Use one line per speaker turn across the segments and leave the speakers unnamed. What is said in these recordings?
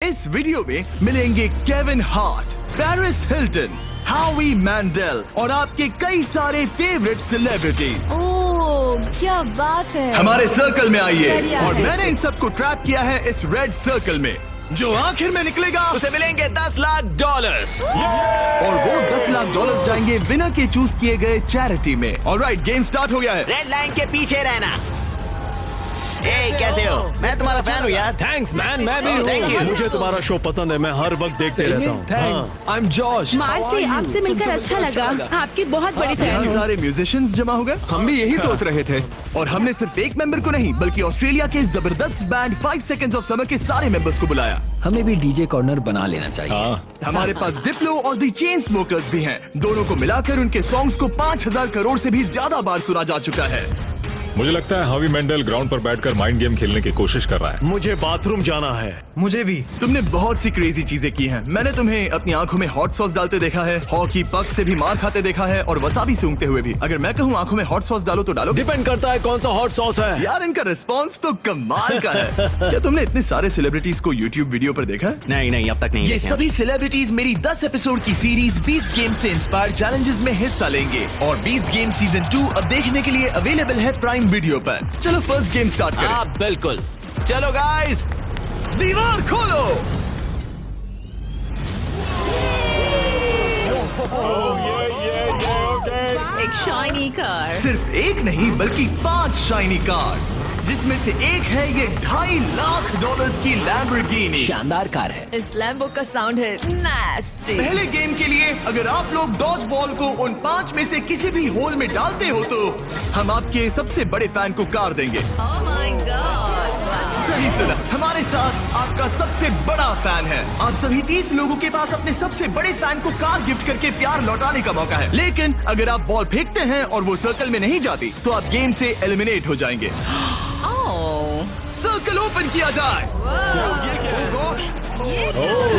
इस वीडियो में मिलेंगे केविन हार्ट, पेरिस हिल्टन, हावी मैंडेल और आपके कई सारे फेवरेट सेलिब्रिटीज।
ओह क्या बात है।
हमारे सर्कल में आइए
बढ़िया
और
है।
मैंने इन सबको ट्रैप किया है इस रेड सर्कल में। जो आखिर में निकलेगा
उसे मिलेंगे $10 लाख।
और वो $10 लाख जाएंगे विनर के चूज किए गए चैरिटी में। ऑलराइट, गेम स्टार्ट हो गया है।
रेड लाइन के पीछे रहना। ए, कैसे हो? मैं तुम्हारा फैन हूँ यार।
थैंक्स मैन, मैं भी
Oh, thank you.
हूँ। मुझे तुम्हारा शो पसंद है, मैं हर वक्त देखते रहता हूँ।
Thanks. I am Josh.
Marcy, आपसे मिलकर अच्छा लगा। आपकी बहुत बड़ी फैन
यहाँ
हूँ।
सारे म्यूजिशियंस जमा हो गए।
हम भी यही सोच रहे थे।
और हमने सिर्फ एक मेंबर को नहीं बल्कि ऑस्ट्रेलिया के जबरदस्त बैंड 5 सेकंड्स ऑफ समर के सारे मेंबर्स को बुलाया।
हमें भी डीजे कॉर्नर बना लेना चाहिए।
हमारे पास डिप्लो और दी चेन स्मोकर्स भी हैं। दोनों को मिलाकर उनके सॉन्ग्स को 5000 करोड़ से भी ज्यादा बार सुना जा चुका है।
मुझे लगता है हावी मेंडल ग्राउंड पर बैठकर माइंड गेम खेलने की कोशिश कर रहा है।
मुझे बाथरूम जाना है।
मुझे भी। तुमने बहुत सी क्रेजी चीजें की हैं। मैंने तुम्हें अपनी आंखों में हॉट सॉस डालते देखा है, हॉकी पक से भी मार खाते देखा है और वसाबी सूंघते हुए भी। अगर मैं कहूँ आंखों में हॉट सॉस डालो तो डालो।
डिपेंड करता है कौन सा हॉट सॉस है।
यार इनका रिस्पांस तो कमाल का है। क्या तुमने इतने सारे सेलिब्रिटीज को यूट्यूब वीडियो पर देखा है?
नहीं, अब तक नहीं।
ये सभी सेलिब्रिटीज मेरी 10 एपिसोड की सीरीज 20 गेम से इंस्पायर्ड चैलेंजेस में हिस्सा लेंगे और 20 गेम सीजन 2 अब देखने के लिए अवेलेबल है प्राइम वीडियो पर। चलो फर्स्ट गेम स्टार्ट करें।
हाँ बिल्कुल। चलो गाइस,
दीवार खोलो।
एक शाइनी कार।
सिर्फ एक नहीं बल्कि 5 शाइनी कार्स, जिसमें से एक है ये $2.5 लाख की लैम्बोर्गिनी।
शानदार कार है।
इस लैम्बो का साउंड है नास्टी।
पहले गेम के लिए अगर आप लोग डॉज बॉल को उन 5 में से किसी भी होल में डालते हो तो हम आपके सबसे बड़े फैन को कार देंगे।
Oh my God.
सही सुना, हमारे साथ आपका सबसे बड़ा फैन है। आप सभी 30 लोगों के पास अपने सबसे बड़े फैन को कार गिफ्ट करके प्यार लौटाने का मौका है। लेकिन अगर आप बॉल फेंकते हैं और वो सर्कल में नहीं जाती तो आप गेम से एलिमिनेट हो जाएंगे।
ओह
सर्कल ओपन किया जाए।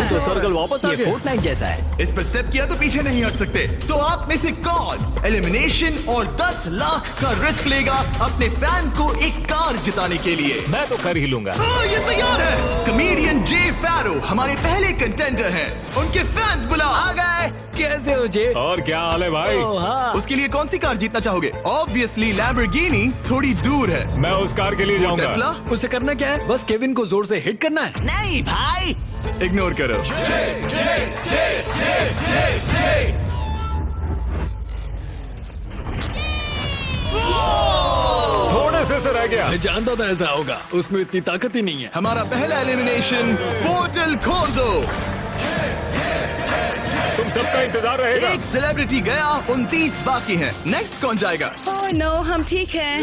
तो सर्कल वापस आ
ये
गया।
फोर्टनाइट जैसा है।
इस पर स्टेप किया तो पीछे नहीं हट सकते। तो आप में से कौन एलिमिनेशन और 10 लाख का रिस्क लेगा अपने फैन को एक कार जिताने के लिए?
मैं तो कर ही लूंगा।
ये तैयार है। कमेडियन जे फैरो हमारे पहले कंटेंडर हैं। उनके फैंस बुलाओ।
आ गए।
कैसे हो जे?
और क्या हाल है भाई?
ओह, हाँ।
उसके लिए कौन सी कार जीतना चाहोगे? ऑब्वियसली लैम्बोर्गिनी थोड़ी दूर है।
मैं उस कार के लिए जाऊंगा।
टेस्ला
उसे करना क्या है? बस केविन को जोर से हिट करना है।
नहीं भाई,
इग्नोर करो।
थोड़े से रह गया।
मैं जानता था ऐसा होगा, उसमें इतनी ताकत ही नहीं है।
हमारा पहला एलिमिनेशन, पोर्टल खोल दो।
तुम सबका इंतजार रहेगा।
एक सेलिब्रिटी गया, 29 बाकी हैं। नेक्स्ट कौन जाएगा?
ओह नो, हम ठीक हैं।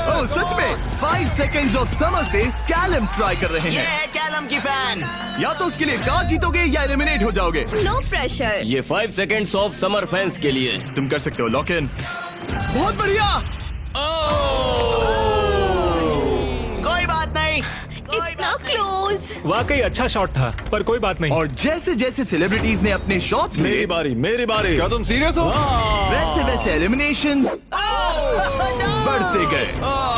ओह सच में 5 सेकंड्स ऑफ समर से कैलम ट्राई कर रहे
ये
हैं।
है कैलम की फैन।
या तो उसके लिए कार जीतोगे या एलिमिनेट हो जाओगे।
No pressure.
ये 5 सेकंड्स ऑफ समर फैंस के लिए।
तुम कर सकते हो, लॉक इन। बहुत बढ़िया।
कोई बात नहीं।
इतना क्लोज।
वाकई अच्छा शॉट था, पर कोई बात नहीं।
और जैसे जैसे सेलिब्रिटीज ने अपने शॉट्स
मेरी
लिए,
बारी, मेरी बारी। क्या तुम सीरियस हो?
वैसे वैसे एलिमिनेशंस बढ़ते गए।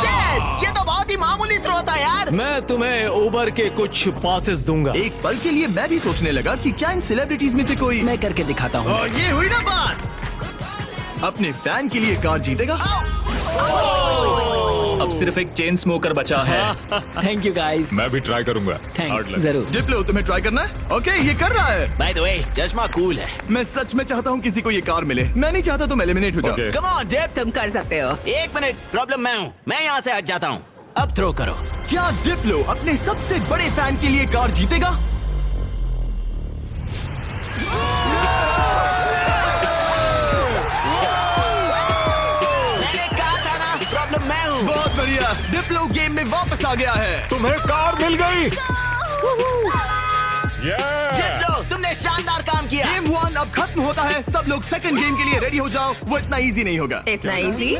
Shit, ये तो बहुत ही मामूली थ्रो था यार।
मैं तुम्हें उबर के कुछ पासेस दूंगा।
एक पल के लिए मैं भी सोचने लगा कि क्या इन सेलिब्रिटीज में से कोई।
मैं करके दिखाता हूँ।
और ये हुई ना बात। अपने फैन के लिए कार जीतेगा।
अब सिर्फ एक चेन स्मोकर बचा है।
Thank you guys.
मैं भी ट्राई करूंगा।
Thanks,
Hard luck।
जरूर।
डिप्लो तुम्हें ट्राई करना है? ओके, ये कर रहा है।
बाय द वे, चश्मा कूल है।
मैं सच में चाहता हूँ किसी को ये कार मिले। मैं नहीं चाहता तुम एलिमिनेट हो जाओ।
Okay.
Come on dip.
तुम कर सकते हो।
1 मिनट, प्रॉब्लम मैं हूँ। मैं यहाँ से हट जाता हूँ। अब थ्रो करो।
क्या डिप्लो अपने सबसे बड़े फैन के लिए कार जीतेगा?
मैंने कहा था ना, प्रॉब्लम मैं हूँ।
बहुत बढ़िया, डिप्लो गेम में वापस आ गया है।
तुम्हें कार मिल गई।
जीत लो, तुमने शानदार काम किया।
गेम 1 अब खत्म होता है। सब लोग सेकंड गेम के लिए रेडी हो जाओ। वो इतना इजी नहीं होगा।
इतना इजी?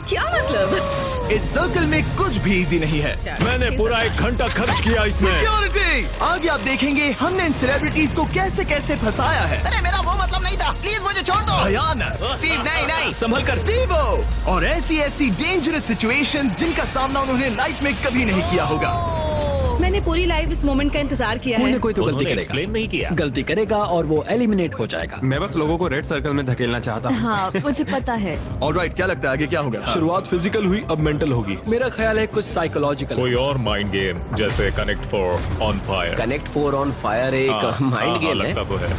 क्या मतलब?
इस सर्कल में कुछ भी इजी नहीं है।
मैंने पूरा 1 घंटा खर्च किया इसमें।
सिक्योरिटी। आगे आप देखेंगे हमने इन सेलिब्रिटीज को कैसे कैसे फंसाया है।
अरे मेरा वो मतलब नहीं था, प्लीज मुझे छोड़ दो।
भयानक।
स्टीव, नहीं नहीं।
संभल कर।
स्टीवो। और ऐसी ऐसी डेंजरस सिचुएशंस जिनका सामना उन्होंने लाइफ में कभी नहीं किया होगा।
मैंने पूरी लाइफ इस मोमेंट का इंतजार किया
कोई
है।
ना कोई तो गलती
उन्होंने
करेगा।
एक्सप्लेन नहीं किया।
गलती करेगा और वो एलिमिनेट हो जाएगा।
मैं बस लोगों को रेड सर्कल में धकेलना चाहता हूँ।
हाँ मुझे पता है।
ऑलराइट, क्या लगता है आगे क्या होगा?
शुरुआत फिजिकल हुई, अब मेंटल होगी।
मेरा ख्याल है कुछ साइकोलॉजिकल।
कोई और माइंड गेम जैसे connect for on fire.
Connect 4 on fire एक माइंड गेम है।
लगता तो है।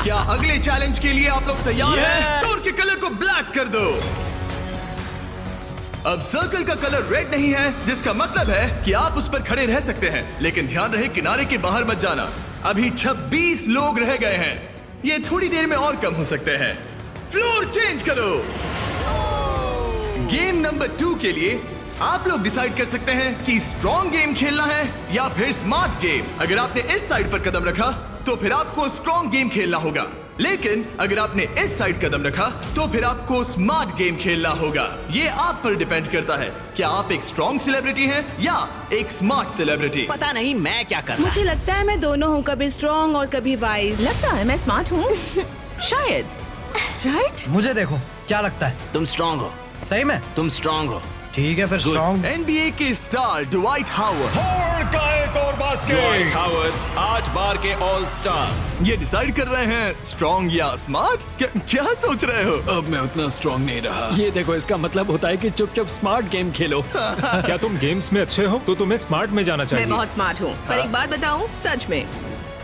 क्या अगले चैलेंज के लिए आप लोग तैयार हैं? डोर के कलर को ब्लैक कर दो। अब सर्कल का कलर रेड नहीं है, जिसका मतलब है कि आप उस पर खड़े रह सकते हैं, लेकिन ध्यान रहे किनारे के बाहर मत जाना। अभी 26 लोग रह गए हैं, ये थोड़ी देर में और कम हो सकते हैं। फ्लोर चेंज करो। गेम नंबर 2 के लिए आप लोग डिसाइड कर सकते हैं कि स्ट्रॉन्ग गेम खेलना है या फिर स्मार्ट गेम। अगर आपने इस साइड पर कदम रखा तो फिर आपको स्ट्रॉन्ग गेम खेलना होगा, लेकिन अगर आपने इस साइड कदम रखा तो फिर आपको स्मार्ट गेम खेलना होगा। ये आप पर डिपेंड करता है, क्या आप एक स्ट्रॉन्ग सेलिब्रिटी हैं या एक स्मार्ट सेलिब्रिटी।
पता नहीं मैं क्या कर रहा।
मुझे लगता है मैं दोनों हूँ, कभी स्ट्रॉन्ग और कभी वाइज।
लगता है मैं स्मार्ट हूँ। शायद। राइट?
मुझे देखो, क्या लगता है?
तुम स्ट्रांग हो।
सही में?
तुम स्ट्रांग हो।
ठीक है फिर स्ट्रॉन्ग।
NBA के स्टार ड्वाइट हावर्ड
का एक और बास्केट।
8 बार के ऑल स्टार।
ये डिसाइड कर रहे हैं स्ट्रॉन्ग या स्मार्ट। क्या सोच रहे हो?
अब मैं उतना स्ट्रांग नहीं रहा।
ये देखो, इसका मतलब होता है कि चुपचाप स्मार्ट गेम खेलो।
क्या तुम गेम्स में अच्छे हो तो तुम्हें स्मार्ट में जाना
मैं
चाहिए।
बहुत स्मार्ट हूँ, पर एक बात बताऊँ, सच में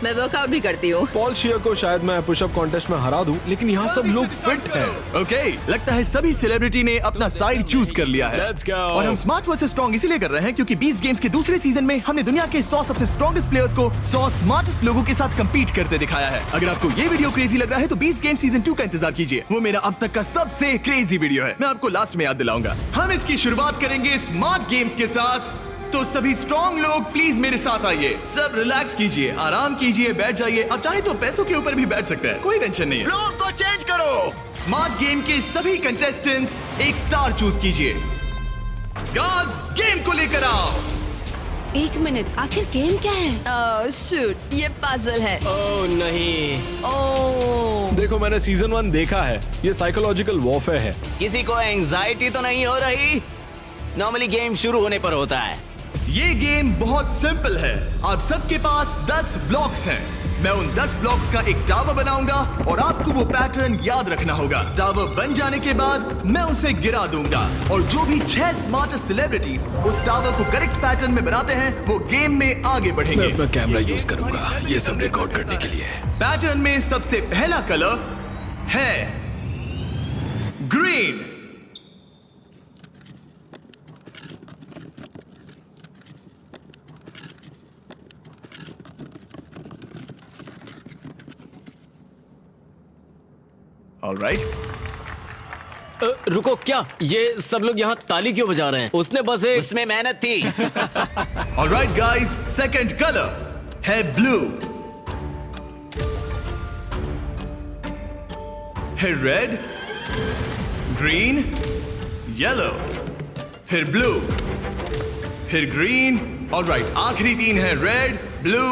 मैं वर्कआउट भी करती हूँ।
पॉल शियर को शायद मैं पुशअप कॉन्टेस्ट में हरा दूं, लेकिन यहाँ सब लोग फिट हैं।
ओके, लगता है सभी सेलिब्रिटी ने अपना साइड चूज कर लिया है।
Let's go.
और हम स्मार्ट वर्सेस स्ट्रॉन्ग इसीलिए कर रहे हैं क्योंकि 20 गेम्स के दूसरे सीजन में हमने दुनिया के 100 सबसे स्ट्रॉन्गेस्ट प्लेयर्स को 100 स्मार्टेस्ट लोगों के साथ कंपीट करते दिखाया है। अगर आपको ये वीडियो क्रेजी लग रहा है तो 20 गेम सीजन 2 का इंतजार कीजिए। वो मेरा अब तक का सबसे क्रेजी वीडियो है, मैं आपको लास्ट में याद दिलाऊंगा। हम इसकी शुरुआत करेंगे स्मार्ट गेम्स के साथ, तो सभी स्ट्रॉन्ग लोग प्लीज मेरे साथ आइए। सब रिलैक्स कीजिए, आराम कीजिए, बैठ जाइए। अब चाहे तो पैसों के ऊपर भी बैठ सकते हैं, कोई टेंशन नहीं है।
फ्लोर को चेंज करो।
स्मार्ट गेम के सभी कंटेस्टेंट्स एक स्टार चूज कीजिए। गार्ड्स, गेम को लेकर आओ।
एक मिनट, आखिर गेम क्या है?
शूट, ये पजल है।
ओह नहीं।
ओह
देखो, मैंने सीजन 1 देखा है, ये साइकोलॉजिकल वॉरफेयर है।
किसी को एंजाइटी तो नहीं हो रही? नॉर्मली गेम शुरू होने पर होता है।
ये गेम बहुत सिंपल है। आप सबके पास 10 ब्लॉक्स हैं। मैं उन 10 ब्लॉक्स का एक टावर बनाऊंगा और आपको वो पैटर्न याद रखना होगा। टावर बन जाने के बाद मैं उसे गिरा दूंगा और जो भी 6 स्मार्टेस्ट सेलिब्रिटीज उस टावर को करेक्ट पैटर्न में बनाते हैं वो गेम में आगे बढ़ेंगे।
मैं अपना कैमरा यूज करूंगा, ये सब रिकॉर्ड करने के लिए।
पैटर्न में सबसे पहला कलर है ग्रीन। ऑलराइट,
रुको, क्या ये सब लोग यहाँ ताली क्यों बजा रहे हैं? उसने बस एक
उसमें मेहनत थी।
ऑलराइट गाइस, सेकंड कलर है ब्लू। फिर रेड, ग्रीन, येलो, फिर ब्लू, फिर ग्रीन। ऑलराइट, आखिरी 3 है रेड, ब्लू।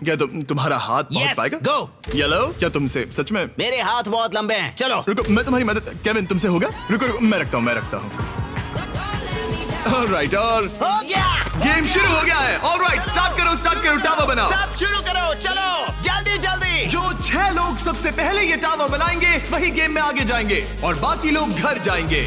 क्या तुम्हारा हाथ पहुंच
Yes,
पाएगा?
go.
येलो, क्या तुमसे सच में?
मेरे हाथ बहुत लंबे हैं। चलो।
रुको, मैं तुम्हारी मदद। केविन, तुमसे होगा? रुको रुको, मैं रखता हूँ। ऑलराइट, और
हो गया।
गेम शुरू हो गया है। ऑलराइट, स्टार्ट करो, टावर बनाओ।
सब शुरू करो, चलो जल्दी जल्दी।
जो 6 लोग सबसे पहले ये टावर बनाएंगे वही गेम में आगे जाएंगे और बाकी लोग घर जाएंगे।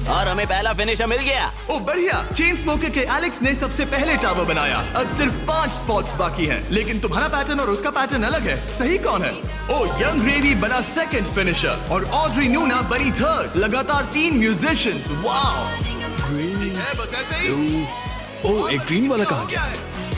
और हमें पहला फिनिशर मिल गया।
ओ बढ़िया, चेन स्मोकर के एलेक्स ने सबसे पहले टावर बनाया। अब सिर्फ 5 स्पॉट्स बाकी हैं, लेकिन तुम्हारा पैटर्न और उसका पैटर्न अलग है। सही कौन है? ओ यंग रेवी बना सेकंड फिनिशर और ऑड्री नूना बनी थर्ड। लगातार 3 म्यूजिशियंस। वाओ, है बस ऐसे ही।
ओह, एक ग्रीन वाला कहाँ गया?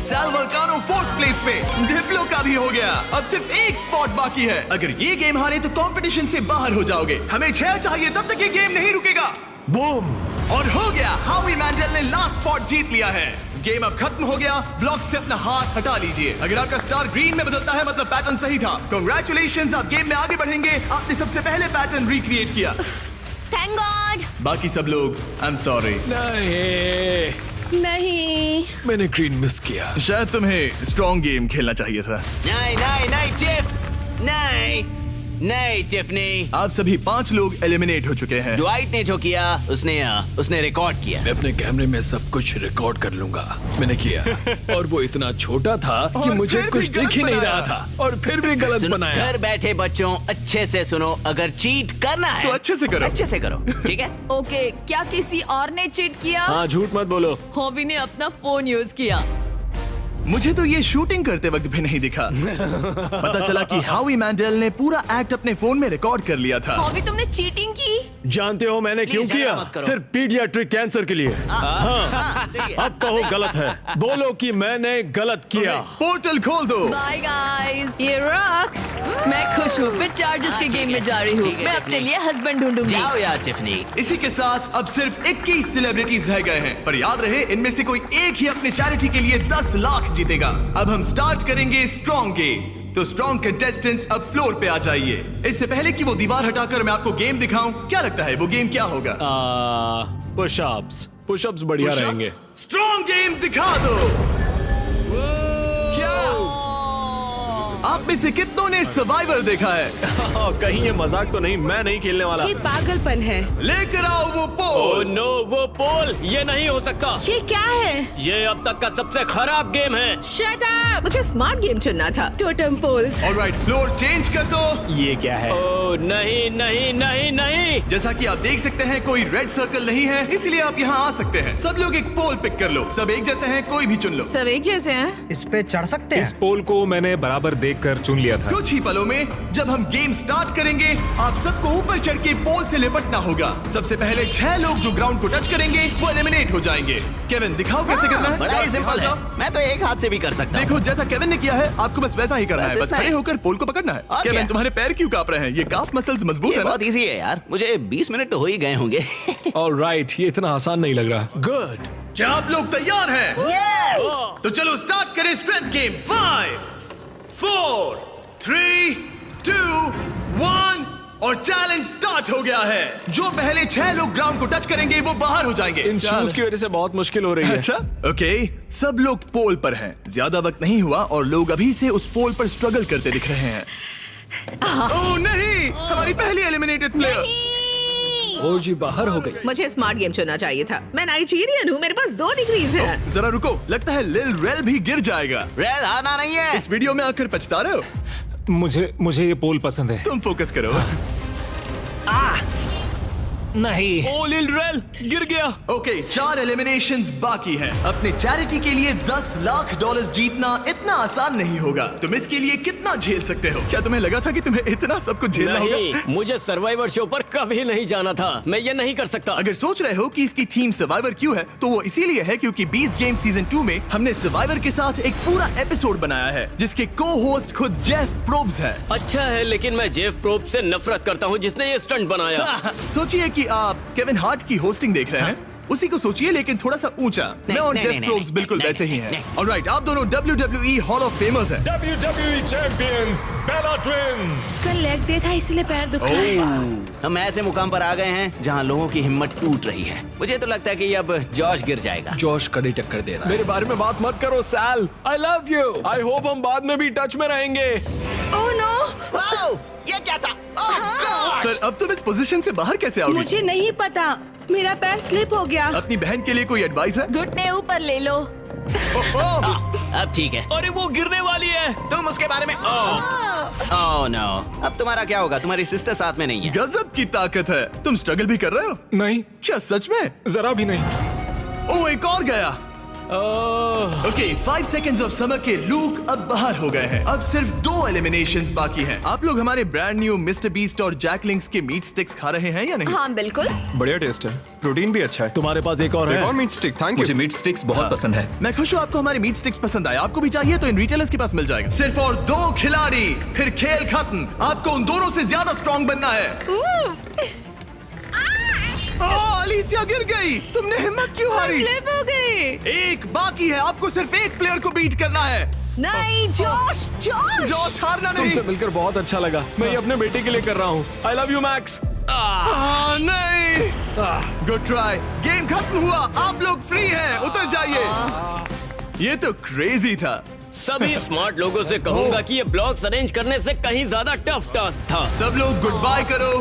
सैल वल्कानो 4th प्लेस पे। डिप्लो का भी हो गया। अब सिर्फ 1 स्पॉट बाकी है। अगर ये गेम हारे तो कंपटीशन से बाहर हो जाओगे। हमें 6 चाहिए, तब तक ये गेम नहीं रुकेगा।
बूम!
और हो गया, हावी मैंडल ने लास्ट स्पॉट जीत लिया है। गेम अब खत्म हो गया। ब्लॉक से अपना हाथ हटा लीजिए। अगर आपका स्टार ग्रीन में बदलता है मतलब पैटर्न सही था। कांग्रेचुलेशंस, आप गेम में आगे बढ़ेंगे। आपने सबसे पहले पैटर्न रिक्रिएट किया।
Thank God.
बाकी सब लोग आई एम सॉरी।
नहीं,
मैंने ग्रीन मिस किया।
शायद तुम्हें स्ट्रॉन्ग गेम खेलना चाहिए था।
नहीं नहीं नहीं चिप, नहीं। नहीं टिफनी,
आप सभी 5 लोग एलिमिनेट हो चुके हैं।
ड्वाइट ने जो किया उसने रिकॉर्ड किया।
मैं अपने कैमरे में सब कुछ रिकॉर्ड कर लूंगा। मैंने किया और वो इतना छोटा था कि
और
मुझे
फिर
कुछ
भी गलत
दिख ही नहीं
बनाया।
रहा था और फिर भी गलत
सुनो,
बनाया।
घर बैठे बच्चों अच्छे से सुनो, अगर चीट करना है
तो अच्छे से करो।
अच्छे से करो, ठीक है?
ओके, क्या किसी और ने चीट किया?
हाँ, झूठ मत बोलो।
हॉबी ने अपना फोन यूज किया।
मुझे तो ये शूटिंग करते वक्त भी नहीं दिखा। पता चला कि हावी मैंडेल ने पूरा एक्ट अपने फोन में रिकॉर्ड कर लिया था।
हॉबी, तुमने चीटिंग की?
जानते हो मैंने क्यों
Please, झगड़ा
किया?
मत करो।
सिर्फ पीडियाट्रिक कैंसर के लिए।
हाँ, सही है।
अब कहो गलत है, बोलो कि मैंने गलत किया।
पोर्टल खोल दो।
Bye guys. ये रॉक, मैं खुश हूँ। मैं चार्जर्स के
ठीक
गेम
है,
में जा रही हूँ।
ठीक है,
मैं अपने
टिफनी।
लिए हस्बैंड ढूंढूंगी।
जाओ यार टिफनी।
इसी के साथ अब सिर्फ 21 सेलिब्रिटीज रह गए हैं, पर याद रहे इनमें से कोई एक ही अपने चैरिटी के लिए 10 लाख जीतेगा। अब हम स्टार्ट करेंगे स्ट्रॉन्ग गेम। तो स्ट्रॉन्ग कंटेस्टेंट्स अब फ्लोर पे आ जाइए। इससे पहले कि वो दीवार हटाकर मैं आपको गेम दिखाऊं, क्या लगता है वो गेम क्या होगा?
पुशअप्स। पुशअप्स बढ़िया रहेंगे।
स्ट्रॉन्ग गेम दिखा दो। आप में से कितनों ने सर्वाइवर देखा है?
कहीं ये मजाक तो नहीं, मैं नहीं खेलने वाला।
ये पागलपन है।
लेकर आओ वो
ओह
पोल।
नो, वो पोल, ये नहीं हो सकता।
ये क्या है?
ये अब तक का सबसे खराब गेम है।
Shut up.
मुझे स्मार्ट गेम चुनना था।
Totem poles.
Alright, floor change कर दो।
ये क्या है?
ओह नहीं नहीं नहीं नहीं।
जैसा कि आप देख सकते हैं कोई रेड सर्कल नहीं है, इसलिए आप यहाँ आ सकते हैं। सब लोग एक पोल पिक कर लो। सब एक जैसे हैं, कोई भी चुन लो।
सब एक जैसे हैं।
इस पे चढ़ सकते
इस
हैं?
पोल को मैंने बराबर देखकर चुन लिया था।
कुछ ही पलों में जब हम गेम स्टार्ट करेंगे, आप सबको ऊपर चढ़ के पोल से लिपटना होगा। सबसे पहले 6 लोग जो ग्राउंड को टच करेंगे वो एलिमिनेट हो जाएंगे। केविन, दिखाओ कैसे करना है।
बड़ा ही सिंपल है, मैं तो एक हाथ से भी कर सकता हूँ।
देखो, जैसा केविन ने किया है आपको बस वैसा ही करना
बस
है। बस
इतना ही।
खड़े होकर पोल को पकड़ना है।
और
केविन,
क्या?
तुम्हारे पैर क्यों कांप रहे हैं? ये काफ मसल्स मजबूत
ये
है ना?
बहुत इजी है यार, मुझे 20 मिनट तो हो ही गए होंगे।
ऑलराइट, ये इतना आसान नहीं लग रहा। गुड।
क्या आप लोग तैयार हैं? तो चलो स्टार्ट करें स्ट्रेंथ गेम। 5 4 3 2 1 और चैलेंज स्टार्ट हो गया है। जो पहले 6 लोग ग्राउंड को टच करेंगे वो बाहर हो जाएंगे।
इन शूज की वजह से बहुत मुश्किल हो रही है।
अच्छा, ओके, सब लोग पोल पर हैं। ज्यादा वक्त नहीं हुआ और लोग अभी से उस पोल पर स्ट्रगल करते दिख रहे हैं। ओह नहीं, हमारी पहली एलिमिनेटेड प्लेयर।
ओ जी, बाहर हो गई।
मुझे स्मार्ट गेम चुनना चाहिए था। मैं नाइजीरियन हूँ, मेरे पास 2 डिग्रीज हैं।
जरा रुको, लगता है लिल रेल भी गिर जाएगा।
रेल हारना नहीं है।
इस वीडियो में आकर पछता रहे हो?
मुझे ये पोल पसंद है।
तुम फोकस करो।
नहीं।
ओ लिल रेल गिर गया। ओके, 4 एलिमिनेशंस बाकी हैं। अपने चैरिटी के लिए $10 लाख जीतना इतना आसान नहीं होगा। तुम इसके लिए कितना झेल सकते हो? क्या तुम्हें लगा था कि तुम्हें इतना सब कुछ झेलना होगा?
नहीं, मुझे सर्वाइवर शो पर कभी नहीं जाना था। मैं ये नहीं कर सकता।
अगर सोच रहे हो कि इसकी थीम सर्वाइवर क्यों है, तो वो इसीलिए है क्योंकि 20 गेम सीजन 2 में हमने सर्वाइवर के साथ एक पूरा एपिसोड बनाया है जिसके को होस्ट खुद जेफ प्रोब्स है।
अच्छा है, लेकिन मैं जेफ प्रोब से नफरत करता हूँ जिसने ये स्टंट बनाया।
सोचिए कि आप केविन हार्ट की होस्टिंग देख रहे हैं, उसी को सोचिए लेकिन थोड़ा सा ऊंचा। मैं और
नहीं,
जेफ
नहीं,
प्रोब्स
नहीं,
बिल्कुल
नहीं,
वैसे ही
नहीं,
हैं। ऑलराइट, आप दोनों WWE हॉल ऑफ फेमर्स हैं।
WWE चैंपियंस बेला ट्विन्स।
कल लेग डे था इसलिए पैर दुख रहा है।
हम ऐसे मुकाम पर आ गए हैं जहाँ लोगों की हिम्मत टूट रही है। मुझे तो लगता है कि अब जॉश गिर जाएगा।
जॉश कड़ी टक्कर दे रहा है। मेरे बारे में बात मत करो Sal. I love you. I hope हम बाद में भी टच में रहेंगे।
ओह नो,
वाओ, ये क्या था? ओह गॉड!
पर अब तुम इस पोजीशन से बाहर कैसे आओगे?
मुझे नहीं पता, मेरा पैर स्लिप हो गया।
अपनी बहन के लिए कोई एडवाइस है?
घुटने ऊपर ले लो।
अब ठीक है।
अरे वो गिरने वाली है।
तुम उसके बारे में ओह नो। अब तुम्हारा क्या होगा? तुम्हारी सिस्टर साथ में नहीं है।
गजब की ताकत है। तुम स्ट्रगल भी कर रहे हो?
नहीं,
क्या सच में?
जरा भी नहीं।
ओह, एक और गया। ओके, 5 सेकंड्स ऑफ समर के लूक अब बाहर हो गए हैं। अब सिर्फ 2 एलिमिनेशंस बाकी हैं। आप लोग हमारे ब्रांड न्यू मिस्टर बीस्ट और जैक लिंक्स के मीट स्टिक्स खा रहे हैं या नहीं?
हाँ बिल्कुल।
बढ़िया टेस्ट है, प्रोटीन भी अच्छा है।
तुम्हारे पास एक और
एक
है?
और मीट स्टिक, थैंक यू।
मुझे मीट स्टिक्स बहुत पसंद है।
मैं खुश हूँ आपको हमारे मीट स्टिक्स पसंद आए। आपको भी चाहिए तो इन रिटेलर्स के पास मिल जाएगा। सिर्फ और 2 खिलाड़ी, फिर खेल खत्म। आपको उन दोनों से ज्यादा स्ट्रॉन्ग बनना है। अलीसिया गिर गई। तुमने हिम्मत क्यों हारी?
स्लिप हो गई।
एक बाकी है, आपको सिर्फ एक प्लेयर को बीट करना है।
नहीं, जॉश, जॉश।
जॉश, हारना नहीं।
तुमसे मिलकर बहुत अच्छा लगा। मैं ये अपने बेटे के लिए कर रहा हूँ। आई लव यू मैक्स।
नहीं, गुड ट्राई। गेम खत्म हुआ, आप लोग फ्री हैं, उतर जाइए। ये तो क्रेजी था।
सभी स्मार्ट लोगों से कहूंगा कि ये ब्लॉक्स अरेंज करने से कहीं ज्यादा टफ टास्क था।
सब लोग गुड बाय करो।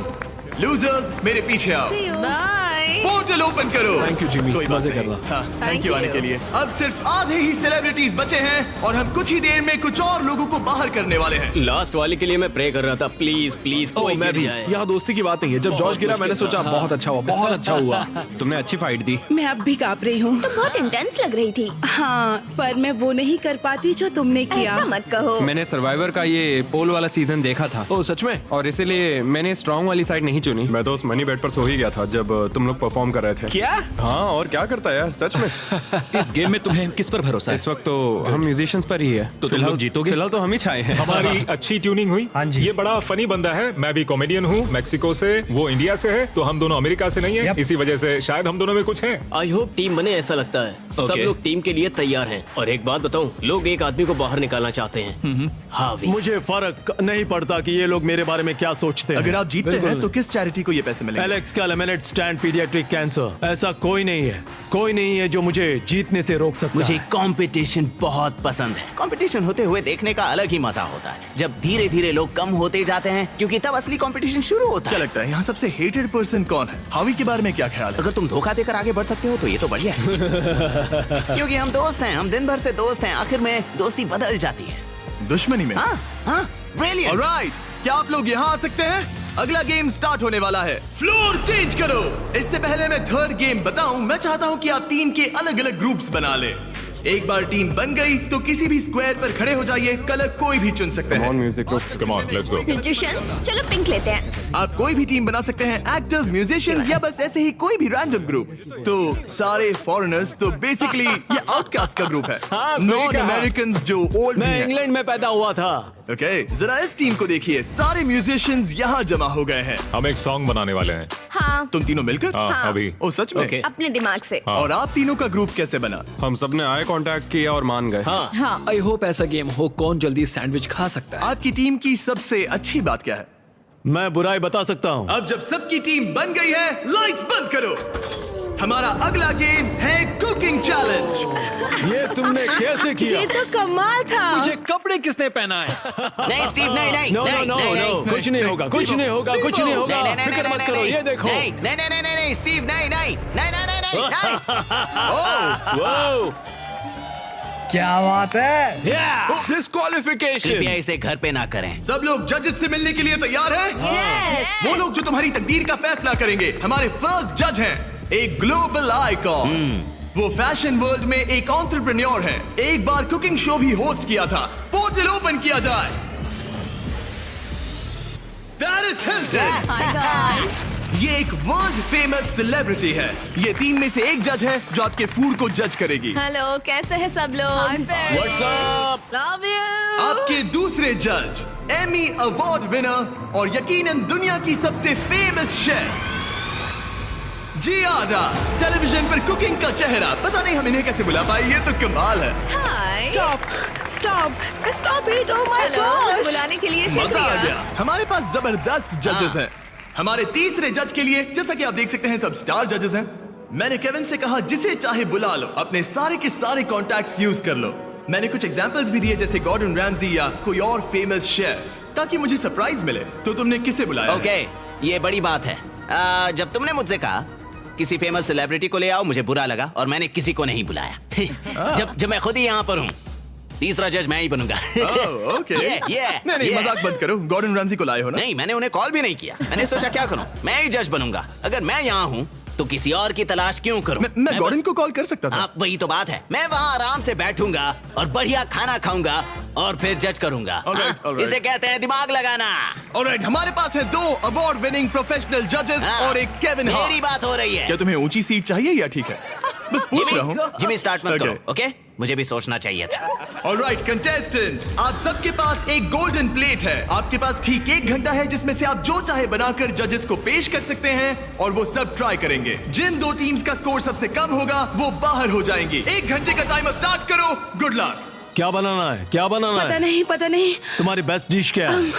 लूजर्स मेरे पीछे आओ।
बाय।
पोर्टल ओपन करो।
थैंक यू जिमी,
कोई बात
मजे
नहीं।
करना।
हाँ, थैंक यू
you.
आने के लिए। अब सिर्फ आधे ही सेलिब्रिटीज बचे हैं और हम कुछ ही देर में कुछ और लोगों को बाहर करने वाले हैं।
लास्ट वाले के लिए मैं प्रे कर रहा था, प्लीज प्लीज कोई
मैं
गिर
भी।
जाए।
यहाँ दोस्ती की बात नहीं है। जब जॉर्ज गिरा मैंने सोचा बहुत अच्छा हुआ, बहुत अच्छा हुआ। तुमने अच्छी फाइट दी।
मैं अब भी कांप रही हूँ।
तुम बहुत इंटेंस लग रही थी।
हाँ, पर मैं वो नहीं कर पाती जो तुमने किया।
ऐसा मत कहो।
मैंने सर्वाइवर का ये पोल वाला सीजन देखा था।
ओ सच में?
और इसीलिए मैंने स्ट्रॉन्ग वाली साइड नहीं चुनी।
मैं तो उस मनी बेड पर सो ही गया था जब तुम लोग परफॉर्म कर रहे थे।
क्या?
हाँ, और क्या करता है यार, सच में।
इस गेम में तुम्हें किस पर भरोसा है?
इस वक्त तो हम म्यूजिशियंस पर ही है।
तो तुम लोग जीतोगे?
फिलहाल तो हम ही छाए हैं।
हमारी अच्छी ट्यूनिंग हुई।
हाँ जी।
ये बड़ा फनी बंदा है। मैं भी कॉमेडियन हूँ, मैक्सिको से, वो इंडिया से है, तो हम दोनों अमेरिका से नहीं है।
Yep.
इसी वजह से शायद हम दोनों में कुछ है।
आई होप टीम बने, ऐसा लगता है। सब
Okay.
लोग टीम के लिए तैयार हैं। और एक बात बताऊं, लोग एक आदमी को बाहर निकालना चाहते हैं। हावी।
मुझे फर्क नहीं पड़ता कि ये लोग मेरे बारे में क्या सोचते हैं।
अगर आप जीतते हैं तो किस चैरिटी को ये पैसे मिलेंगे?
एलेक्स का लेमिनेट स्टैंड पीडियाट्रिक कैंसर। ऐसा कोई नहीं है, कोई नहीं है जो मुझे जीतने से रोक सकता
मुझे
है।
कंपटीशन बहुत पसंद है। कंपटीशन होते हुए देखने का अलग ही मजा होता है। जब धीरे धीरे लोग कम होते जाते हैं, क्योंकि तब असली कंपटीशन शुरू होता
क्या
है।
लगता है यहाँ सबसे हेटेड पर्सन कौन है? हावी के बारे में क्या ख्याल है?
अगर तुम धोखा देकर आगे बढ़ सकते हो तो ये तो बढ़िया है। क्योंकि हम दोस्त हैं, हम दिन भर से दोस्त हैं, आखिर में दोस्ती बदल जाती है।
दुश्मनी में।
हाँ हाँ, ब्रिलियंट।
ऑलराइट, क्या आप लोग यहाँ आ सकते हैं? अगला गेम स्टार्ट होने वाला है। फ्लोर चेंज करो। इससे पहले मैं थर्ड गेम बताऊं, मैं चाहता हूं कि आप 3 के अलग अलग ग्रुप्स बना लें। एक बार टीम बन गई तो किसी भी स्क्वायर पर खड़े हो जाइए। कलर कोई भी चुन सकते हैं।
Music
come on, let's go.
Musicians, चलो पिंक लेते हैं।
आप कोई भी टीम बना सकते हैं, एक्टर्स, म्यूजिशियंस या बस ऐसे ही कोई भी रैंडम ग्रुप। तो सारे फॉरेनर्स, तो बेसिकली ये आउटकास्ट का ग्रुप है। नॉन अमेरिकन जो ओल्ड
मैं इंग्लैंड में पैदा हुआ था।
ओके, जरा इस टीम को देखिए। सारे म्यूजिशियंस यहाँ जमा हो गए हैं।
हम एक सॉन्ग बनाने वाले हैं।
हाँ,
तुम तीनों मिलकर?
हाँ, अभी।
ओ सच में?
अपने दिमाग से।
और आप तीनों का ग्रुप कैसे बना?
हम सब ने आई कांटेक्ट किया और मान गए।
हाँ,
हाँ,
आई होप ऐसा गेम हो कौन जल्दी सैंडविच खा सकता है।
आपकी टीम की सबसे अच्छी बात क्या है?
मैं बुराई बता सकता हूँ।
अब जब सबकी टीम बन गई है, लाइट्स बंद करो। हमारा अगला गेम है कुकिंग चैलेंज।
ये तुमने कैसे किया?
ये तो कमाल था।
मुझे कपड़े किसने पहना है?
नहीं स्टीव, नहीं नहीं
नो नो
नहीं,
नो
नहीं,
नो,
नहीं।
कुछ नहीं होगा, कुछ नहीं होगा, कुछ नहीं होगा।
नहीं, नहीं,
फिक्र
नहीं,
मत
नहीं,
करो,
नहीं,
ये देखो।
नहीं नहीं नहीं नहीं नहीं स्टीव, नहीं नहीं नहीं नहीं नहीं नहीं।
वाओ,
क्या बात है?
डिस्क्वालिफिकेशन।
कृपया इसे घर पे ना करें।
सब लोग जजेस से मिलने के लिए तैयार हैं?
Yes.
वो लोग जो तुम्हारी तकदीर का फैसला करेंगे। हमारे फर्स्ट जज हैं एक ग्लोबल आइकॉन। वो फैशन वर्ल्ड में एक एंटरप्रेन्योर है। एक बार कुकिंग शो भी होस्ट किया था। पोर्टल ओपन किया जाए। Paris Hilton.
Hi guys.
ये एक वर्ल्ड फेमस सेलिब्रिटी है। ये टीम में से एक जज है जो आपके फूड को जज करेगी।
हेलो, कैसे हैं सब लोग?
What's up?
Love you.
आपके दूसरे जज एमी अवार्ड विनर और यकीनन दुनिया की सबसे फेमस शेफ जियाडा। टेलीविजन पर कुकिंग का चेहरा। पता नहीं हम इन्हें कैसे बुला पाए, ये तो कमाल है।
Hi.
Stop stop stop it. Oh my
hello, मुझे
गॉड।
बुलाने के लिए
मजा आ
शुक्रिया।
गया। हमारे पास जबरदस्त जजेस हैं। हमारे तीसरे जज के लिए, जैसा कि आप देख सकते हैं, सब स्टार जजेस हैं। मैंने केविन से कहा जिसे चाहे बुला लो, अपने सारे के सारे कॉन्टैक्ट्स यूज कर लो। मैंने कुछ एग्जांपल्स भी दिए, जैसे गॉर्डन रैमजी या कोई और फेमस शेफ, ताकि मुझे सरप्राइज मिले। तो तुमने किसे बुलाया?
ओके, ये बड़ी बात है। जब तुमने मुझसे कहा किसी फेमस सेलिब्रिटी को ले आओ, मुझे बुरा लगा और मैंने किसी को नहीं बुलाया। जब मैं खुद ही यहाँ पर हूँ, तीसरा जज मैं ही बनूंगा।
ओके। नहीं, मजाक बंद करो। गॉर्डन रैमजी को लाए हो ना?
नहीं, मैंने उन्हें कॉल भी नहीं किया। मैंने सोचा क्या करूं, मैं ही जज बनूंगा। अगर मैं यहाँ हूँ तो किसी और की तलाश क्यों करूं?
मैं गॉर्डन को कॉल कर सकता था।
हाँ, वही तो बात है। मैं वहाँ आराम से बैठूंगा और बढ़िया खाना खाऊंगा और फिर जज करूंगा।
Alright,
हाँ,
alright.
इसे कहते हैं दिमाग लगाना।
ऑलराइट, हमारे पास है 2 अवार्ड विनिंग प्रोफेशनल जजेस
हाँ,
और एक केविन हार्ट।
मेरी बात हो रही है।
क्या तुम्हें ऊंची सीट चाहिए या ठीक है? बस पूछ रहा हूँ।
जिमी स्टार्ट मत
Okay.
करो, ओके? मुझे भी सोचना चाहिए था।
ऑलराइट कंटेस्टेंट्स, आप सबके पास एक गोल्डन प्लेट है। आपके पास ठीक 1 घंटा है जिसमें से आप जो चाहे बनाकर जजेस को पेश कर सकते हैं और वो सब ट्राई करेंगे। जिन 2 टीम्स का स्कोर सबसे कम होगा वो बाहर हो जाएंगी। 1 घंटे का टाइमर स्टार्ट करो। Good luck.
क्या बनाना है? क्या बनाना
पता
है?
नहीं, पता नहीं।
तुम्हारी बेस्ट डिश क्या है?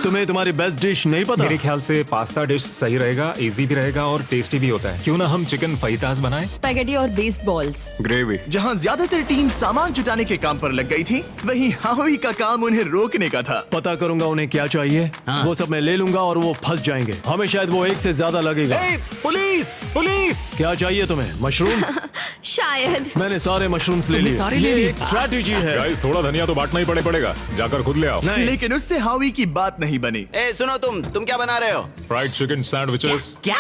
तुम्हें तुम्हारी बेस्ट डिश नहीं पता?
मेरे ख्याल से पास्ता डिश सही रहेगा, इजी भी रहेगा और टेस्टी भी होता है। क्यों ना हम चिकन फाइतास बनाएं?
स्पैगेटी और बेस्ड बॉल्स।
ग्रेवी।
जहाँ ज्यादातर टीम सामान जुटाने के काम पर लग गई थी, वहीं हावी का काम उन्हें रोकने का था।
पता करूंगा उन्हें क्या चाहिए। वो सब मैं ले लूंगा और वो फंस जाएंगे। हमें शायद वो एक से ज्यादा लगेगा।
Police police!
क्या चाहिए तुम्हें? मशरूम्स?
शायद।
मैंने सारे मशरूम्स ले लिए।
सारे ले
ये
लिए?
एक स्ट्रैटेजी है।
गाइस, थोड़ा धनिया तो बांटना ही पड़ेगा। जाकर खुद ले आओ।
नहीं।
लेकिन उससे हावी की बात नहीं बनी।
ए सुनो, तुम क्या बना रहे हो?
Fried chicken sandwiches.
क्या?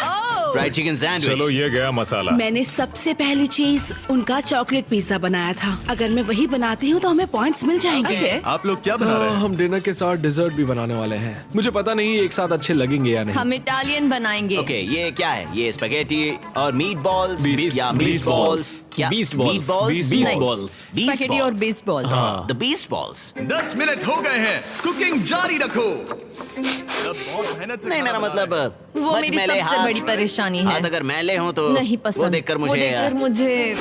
Fried chicken sandwich.
चलो, ये गया मसाला।
मैंने सबसे पहली चीज उनका चॉकलेट पिज्जा बनाया था। अगर मैं वही बनाती हूँ तो हमें पॉइंट्स मिल जाएंगे।
ओके।
आप लोग क्या बना रहे हैं?
हम डिनर के साथ डिजर्ट भी बनाने वाले हैं। मुझे पता नहीं एक साथ अच्छे लगेंगे या नहीं।
हम इटालियन बनाएंगे।
ओके, ये क्या है? ये स्पेगेटी और मीट बॉल्स या
beast
मीट बॉल्स? क्या?
beast balls.
Meat balls?
Beast
नहीं।
balls.
Beast
स्पैगेटी और
balls.
Based balls.
The beast balls.
10 minute हो गए हैं, कुकिंग जारी रखो। अब बहुत मेहनत से
नहीं,
खाना
मेरा
बना
मतलब
रहा
वो
बट
मेरी
मैले
सबसे
हाथ-
बड़ी परेशानी है।
हाथ अगर मैले हो तो
नहीं पसंद।
वो देखकर मुझे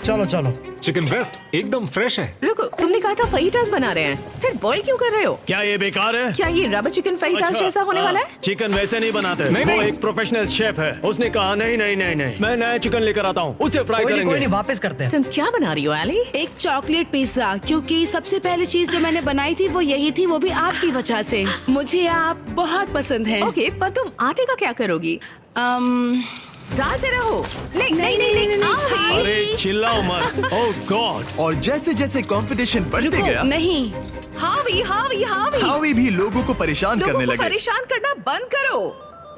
चलो चलो।
चिकन ब्रेस्ट एकदम फ्रेश है।
रुको, तुमने कहा था फहीटास बना रहे हैं, फिर बॉईल क्यों कर रहे हो?
क्या ये बेकार है?
क्या ये रबर चिकन फहीटास
अच्छा,
जैसा होने
हाँ,
वाला है?
चिकन वैसे नहीं बनाते। वो एक प्रोफेशनल शेफ है। उसने कहा नहीं नहीं नहीं नहीं, मैं नया चिकन लेकर आता हूँ, उसे फ्राई
कोई
करेंगे।
नहीं, वापस करते हैं।
तुम क्या बना रही हो एली?
एक चॉकलेट पिज्जा, क्योंकि सबसे पहली चीज जो मैंने बनाई थी वो यही थी, वो भी आपकी वजह से। मुझे आप बहुत पसंद हैं।
ओके, पर तुम आटे का क्या करोगी? डालते रहो। नहीं नहीं नहीं नहीं।
अरे चिल्लाओ मत। ओह गॉड।
और जैसे जैसे कंपटीशन बढ़ते
रुको,
गया,
नहीं।
हावी हावी हावी।
हावी भी लोगों को परेशान
लोगों
करने
को
लगे।
परेशान करना बंद करो।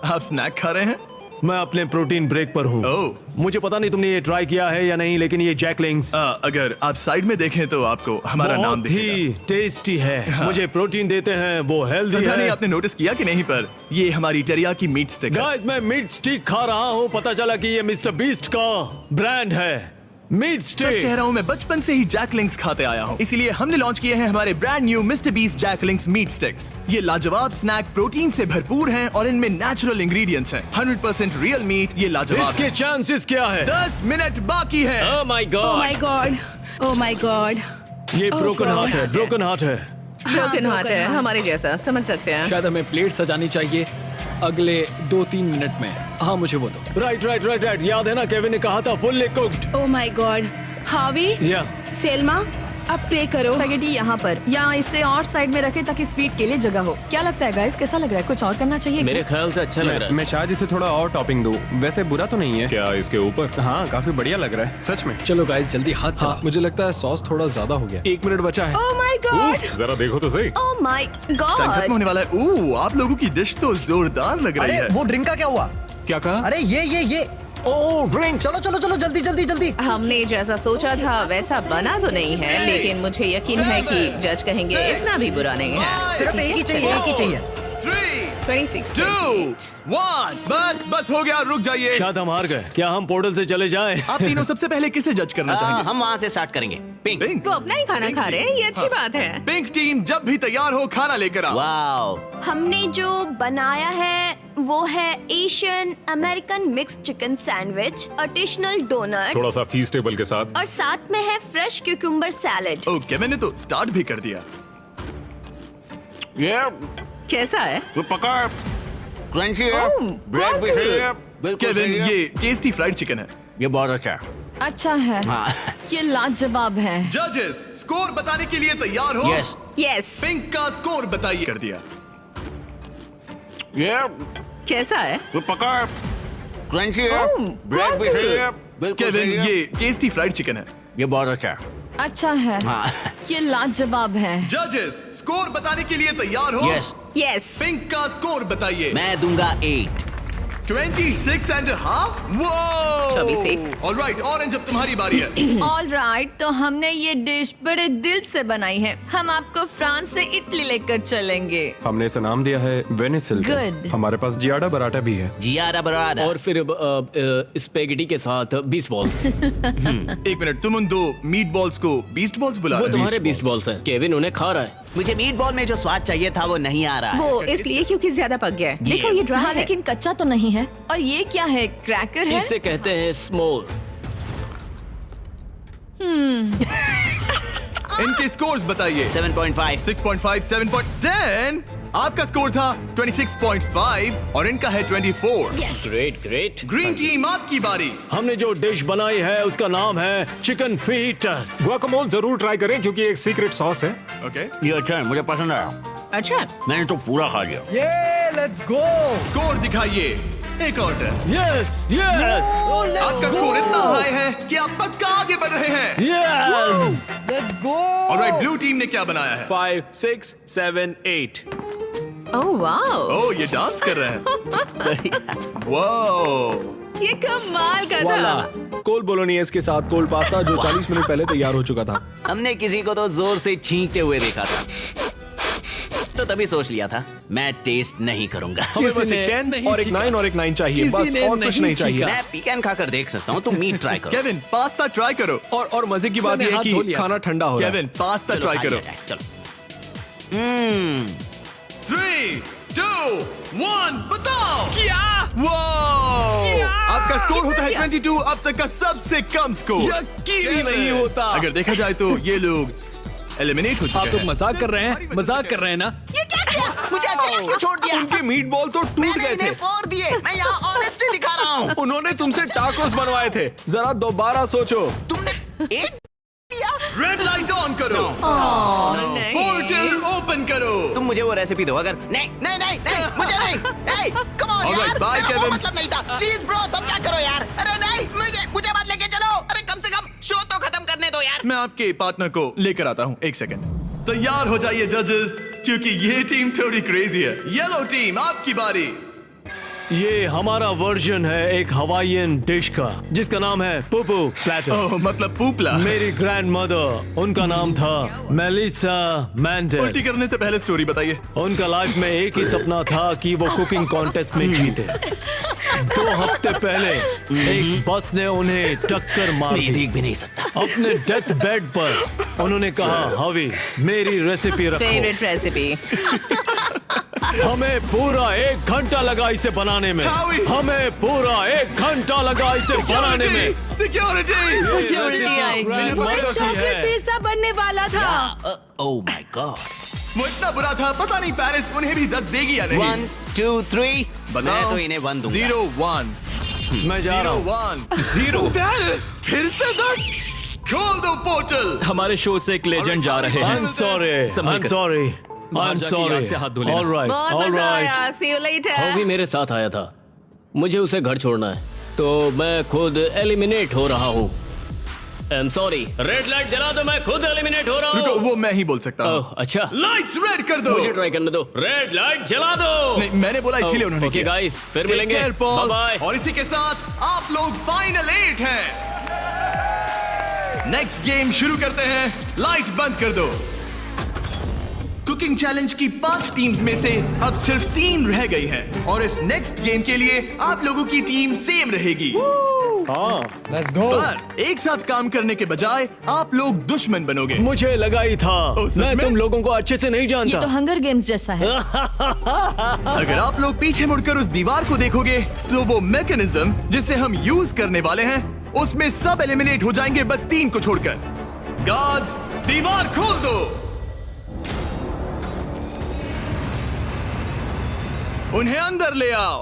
आप स्नैक खा रहे हैं?
मैं अपने प्रोटीन ब्रेक पर हूँ।
ओह।
मुझे पता नहीं तुमने ये ट्राई किया है या नहीं, लेकिन ये जैकलिंग्स
अगर आप साइड में देखें तो आपको हमारा नाम
बहुत
दिखेगा।
ही टेस्टी है। मुझे प्रोटीन देते हैं, वो हेल्दी
पता नहीं
है।
आपने नोटिस किया कि नहीं, पर ये हमारी टेरियाकी मीट स्टिक है।
गाइस, मैं मीट स्टिक खा रहा हूँ। पता चला कि ये मिस्टर बीस्ट का ब्रांड है। Meat
such
stick.
कह रहा हूँ, मैं बचपन से ही जैकलिंग्स खाते आया हूँ, इसीलिए हमने लॉन्च किए हैं हमारे brand new Mister Beast Jack Link's meat sticks. ये लाजवाब स्नैक प्रोटीन से भरपूर हैं और इनमें नेचुरल इंग्रेडिएंट्स हैं। 100% रियल मीट। ये लाजवाब
इसके
है।
चांसेस क्या है?
10 मिनट बाकी है।
Oh my
oh
God.
My God, oh my God.
ये
Oh
ब्रोकन
God.
हार्ट है, ब्रोकन हार्ट है।
ब्रोकन हार्ट है, हमारे जैसा, समझ सकते हैं।
शायद हमें प्लेट सजानी चाहिए अगले 2-3 मिनट में। हाँ, मुझे वो दो। Right right right right. याद है ना, केविन ने कहा था fully cooked.
Oh my God. हावी,
या
सेल्मा, अब प्रे करो।
स्पैगेटी यहाँ पर या इसे और साइड में रखे ताकि स्वीट के लिए जगह हो। क्या लगता है गाइस, कैसा लग रहा है? कुछ और करना चाहिए
मेरे
क्या?
ख्याल से अच्छा लग रहा है।
मैं शायद इसे थोड़ा और टॉपिंग दूं। वैसे बुरा तो नहीं है।
क्या इसके ऊपर?
हाँ, काफी बढ़िया लग रहा है सच में।
चलो गाइस, जल्दी हाथ चला। मुझे लगता है सॉस थोड़ा ज्यादा हो गया। 1 मिनट बचा है।
Oh my God.
जरा देखो तो सही।
Oh my
time
God.
खत्म होने वाला है। आप लोगों की डिश तो जोरदार लग रही
अरे
है।
वो ड्रिंक का क्या हुआ?
क्या कहा?
अरे ये
ओह ड्रिंक।
चलो चलो चलो, जल्दी जल्दी जल्दी।
हमने जैसा सोचा था वैसा बना तो नहीं है, लेकिन मुझे यकीन है कि जज कहेंगे इतना भी बुरा नहीं है।
सिर्फ एक ही चाहिए, एक ही चाहिए।
3,
26,
2, 1। बस हो गया, रुक जाइए।
शायद हम हार गए। क्या हम पोर्टल से चले जाएं?
आप तीनों सबसे पहले किसे जज करना चाहेंगे?
हम वहाँ से स्टार्ट करेंगे। पिंक।
पिंक।
वो अपना ही खाना खा रहे हैं, ये अच्छी बात है।
पिंक टीम जब भी तैयार हो, खाना लेकर आओ।
वाओ।
हमने जो बनाया है वो है Asian American mix chicken sandwich, artisanal donut
थोड़ा सा फीस्टेबल के साथ।
और साथ में है फ्रेश क्यूकम्बर सैलेड।
ओके, मैंने तो स्टार्ट भी कर दिया।
ये
कैसा है?
पका, क्रंची है,
ओह,
ब्रेड भी सही है, बिल्कुल
केविन,
सही है।
ये टेस्टी फ्राइड चिकन है।
ये बहुत अच्छा है।
अच्छा है,
हाँ।
ये लाजवाब है।
जजेस, स्कोर बताने के लिए तैयार हो?
यस।
यस।
पिंक का स्कोर बताइए। कर दिया।
ये
कैसा है?
पका, क्रंची है,
ओह,
ब्रेड भी सही है, बिल्कुल
केविन,
सही है।
ये टेस्टी फ्राइड चिकन है।
ये बहुत अच्छा है।
अच्छा है,
हाँ।
ये लाजवाब है।
जजेस, स्कोर बताने के लिए तैयार हो?
यस।
यस।
पिंक का स्कोर बताइए।
मैं दूंगा 8।
26.5। वो
24।
ऑलराइट, ऑरेंज, अब तुम्हारी बारी है।
ऑल राइट, तो हमने ये डिश बड़े दिल से बनाई है। हम आपको फ्रांस से इटली लेकर चलेंगे।
हमने इसे नाम दिया है वेनिसिल।
Good.
हमारे पास जियाडा बराटा भी है।
जियारा बराड़ा।
और फिर स्पेगेटी के साथ बीस्ट बॉल्स।
एक मिनट, तुम उन 2 मीट बॉल्स को बीस्ट बॉल्स बुला
वो
रहे हो?
तुम्हारे बीस्ट बॉल्स हैं। केविन उन्हें खा रहा है।
मुझे मीट बॉल में जो स्वाद चाहिए था वो नहीं आ रहा है।
वो इसलिए क्योंकि ज्यादा पक गया है।
ये।
देखो ये ड्राई
हाँ,
है।
लेकिन कच्चा तो नहीं है। और ये क्या है? क्रैकर है?
इसे कहते हैं स्मोर।
इनके स्कोर्स बताइए।
7.5।
6.5, 7.10। आपका स्कोर था 26.5 और इनका है 24।
Great great.
ग्रीन टीम आपकी बारी।
हमने जो डिश बनाई है उसका नाम है चिकन फीटस।
गुआकामोल जरूर ट्राई करें क्योंकि एक सीक्रेट सॉस है।
ओके,
ये अच्छा है, मुझे पसंद आया।
अच्छा,
मैंने तो पूरा खा लिया।
ये लेट्स गो।
स्कोर दिखाइए। एक और टर्न।
यस यस
आपका स्कोर इतना हाई है कि आप पक्का आगे बढ़ रहे हैं।
Yes.
Let's go.
Alright, blue team ने क्या बनाया है?
5 6 7 8।
ओह वाओ,
ओह, ये डांस कर रहे हैं। वाओ,
ये कमाल का
वाला
था।
कोल बोलोनियस के साथ कोल पास्ता जो 40 मिनट पहले तैयार हो चुका था।
हमने किसी को तो जोर से छींकते हुए देखा था, तो तभी सोच लिया था मैं टेस्ट नहीं करूंगा।
हमें बस
किसी
एक
ने
10
नहीं
और एक 9 और एक 9 चाहिए,
किसी
बस
ने
और कुछ
नहीं
नहीं चाहिए।
मैं पीकन खाकर देख सकता हूँ, तुम मीट ट्राई करो।
केविन पास्ता ट्राई करो।
और मजे की बात
मैंने
यह है
हाथ धो
कि
लिया
खाना ठंडा हो रहा है।
केविन पास्ता
चलो
ट्राई
खा
करो।
लिया जाए, चलो।
3, 2, 1, बताओ क्या? आपका स्कोर होता है 22, अब तक का सबसे कम स्कोर।
यकीन ही नहीं होता।
अगर देखा जाए तो ये लोग एलिमिनेट हो
आप
चुके
लोग
हैं।
मजाक कर रहे हैं, मजाक कर रहे हैं ना?
मुझे अकेला क्यों छोड़ दिया?
उनके मीट बॉल तो टूट
मैंने
गए थे।
इन्हें फोड़ दिए। मैं यहाँ ऑनेस्टी दिखा रहा हूँ।
उन्होंने तुमसे टाकोस बनवाए थे, जरा दोबारा सोचो।
तुमने एक
रेड लाइट ऑन करो।
नहीं।
पोर्टल ओपन करो।
तुम मुझे वो रेसिपी दो। अगर नहीं नहीं नहीं नहीं मुझे नहीं। Hey, come on
Alright,
यार,
bye,
मेरा वो
Kevin.
मतलब नहीं था। प्लीज ब्रो समझा करो यार। अरे नहीं, मुझे मत लेके चलो। अरे कम से कम शो तो खत्म करने दो यार।
मैं आपके पार्टनर को लेकर आता हूँ, एक सेकंड। तैयार हो जाइए जजेस, क्योंकि ये टीम थोड़ी क्रेजी है। येलो टीम आपकी बारी।
ये हमारा वर्जन है एक हवाईयन डिश का जिसका नाम है पुपू प्लेटर।
ओह, मतलब पूपला।
मेरी ग्रैंड मदर, उनका नाम था मेलिसा मैंडेल।
उल्टी करने से पहले स्टोरी बताइए।
उनका लाइफ में एक ही सपना था कि वो कुकिंग कॉन्टेस्ट में जीते। 2 हफ्ते पहले एक बस ने उन्हें टक्कर मार
मैं
दी।
देख भी नहीं सकता।
अपने डेथ बेड पर उन्होंने कहा, हवी मेरी रेसिपी रखो।
Favourite recipe.
हमें पूरा 1 घंटा लगा इसे बनाने में।
हावी!
हमें पूरा 1 घंटा लगा इसे बनाने में।
सिक्योरिटी।
मुझे उल्टी आई।
चॉकलेट पिज्जा बनने वाला था।
Oh my God.
वो इतना बुरा था, पता नहीं पेरिस उन्हें भी 10 देगी या नहीं।
1 2 3
बताओ।
मैं तो इन्हें 1 दूंगा।
0 1
मैं जा रहा
0
हूँ।
1 0 पेरिस फिर से 10। खोल दो पोर्टल।
हमारे शो से एक लेजेंड जा रहे हैं।
I'm sorry.
संभल
I'm
कर।
sorry.
बाहर
I'm
जाके
sorry.
याद से हाथ धो लेना।
All right.
बहुत
All
मजा
right.
आया। See you later.
वो भी मेरे साथ आया था। मुझे उसे घर छोड़ना है, तो मैं खुद एलिमिनेट हो रहा हूँ। I'm sorry. रेड लाइट जला दो, मैं खुद एलिमिनेट हो रहा
रुको,
हूँ।
वो मैं ही बोल सकता हूँ।
ओह, अच्छा।
लाइट्स रेड कर दो।
मुझे ट्राई करने दो। रेड लाइट जला दो।
नहीं, मैंने बोला इसीलिए उन्होंने
ओके
किया।
गाइस, फिर
Take
मिलेंगे।
care, Paul.
Bye bye.
और इसी के साथ आप लोग फाइनल 8 हैं। नेक्स्ट गेम शुरू करते हैं। लाइट बंद कर दो। कुकिंग चैलेंज की 5 टीम्स में से अब सिर्फ 3 रह गई हैं और इस नेक्स्ट गेम के लिए आप लोगों की टीम सेम रहेगी।
Let's go.
पर एक साथ काम करने के बजाय आप लोग दुश्मन बनोगे।
मुझे लगा ही था।
ओह, सच
मैं
में?
तुम लोगों को अच्छे से नहीं
ये
जानता।
तो हंगर गेम्स जैसा है।
अगर आप लोग पीछे मुड़कर उस दीवार को देखोगे तो वो मैकेनिज्म जिसे हम यूज करने वाले हैं उसमें सब एलिमिनेट हो जाएंगे, बस 3 को छोड़कर। गार्ड्स, दीवार खोल दो। उन्हें अंदर ले आओ।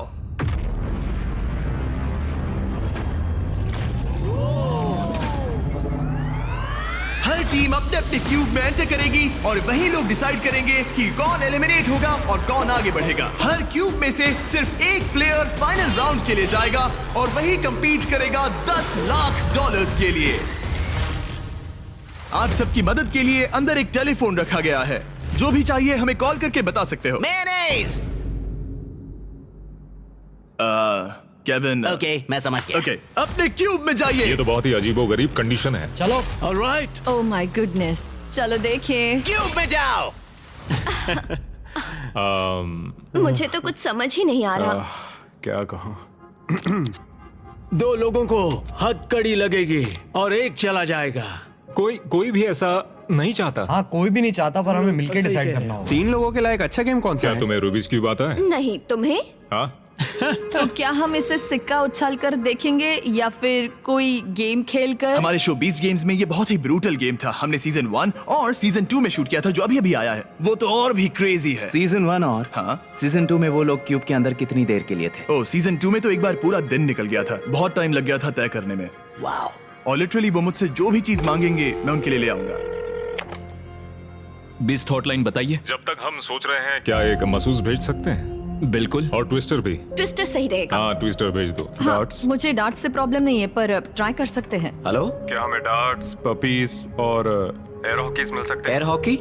हर टीम अपने अपने क्यूब में एंटर करेगी और वही लोग डिसाइड करेंगे कि कौन एलिमिनेट होगा और कौन आगे बढ़ेगा। हर क्यूब में से सिर्फ एक प्लेयर फाइनल राउंड के लिए जाएगा और वही कंपीट करेगा $10 लाख के लिए। आप सबकी मदद के लिए अंदर एक टेलीफोन रखा गया है। जो भी चाहिए हमें कॉल करके बता सकते हो।
मेयोनेज़।
केविन।
ओके, मैं समझ गया।
ओके, अपने क्यूब में जाइए।
ये तो बहुत ही अजीबोगरीब कंडीशन है।
चलो।
ऑलराइट।
ओह माय गुडनेस, चलो देखिए।
क्यूब में जाओ।
मुझे तो कुछ समझ ही नहीं आ रहा।
क्या कहूँ?
2 लोगों को हथकड़ी लगेगी और एक चला जाएगा।
कोई भी ऐसा नहीं चाहता।
हाँ, कोई भी नहीं चाहता, पर हमें मिलकर
सही
डिसाइड
कह
करना होगा।
3 लोगों के लायक अच्छा गेम कौन सा
क्या
है?
तुम्हें रूबिक्स क्यूब आता है?
नहीं, तुम्हें?
हाँ,
तो क्या हम इसे सिक्का उछाल कर देखेंगे या फिर कोई गेम खेल कर?
हमारे शो 20 गेम्स में ये बहुत ही ब्रूटल गेम था। हमने सीजन 1 और सीजन 2 में शूट किया था, जो अभी अभी आया है। वो तो और भी क्रेजी है।
सीजन 1 और सीजन 2 में वो लोग क्यूब के अंदर कितनी देर के लिए थे?
ओ, सीजन 2 में तो एक बार पूरा दिन निकल गया था। बहुत टाइम लग गया था तय करने में।
वाओ।
और लिटरली वो मुझसे जो भी चीज मांगेंगे मैं उनके लिए ले आऊंगा।
बीस्ट हॉटलाइन बताइए।
जब तक हम सोच रहे हैं क्या एक मसूस भेज सकते हैं?
बिल्कुल।
और ट्विस्टर भी।
ट्विस्टर सही रहेगा।
हाँ, ट्विस्टर भेज दो।
हाँ, मुझे डार्ट से प्रॉब्लम नहीं है, पर ट्राई कर सकते हैं।
हेलो, क्या हमें डार्ट्स, पपीज और एयर हॉकीज मिल सकते हैं?
Air hockey?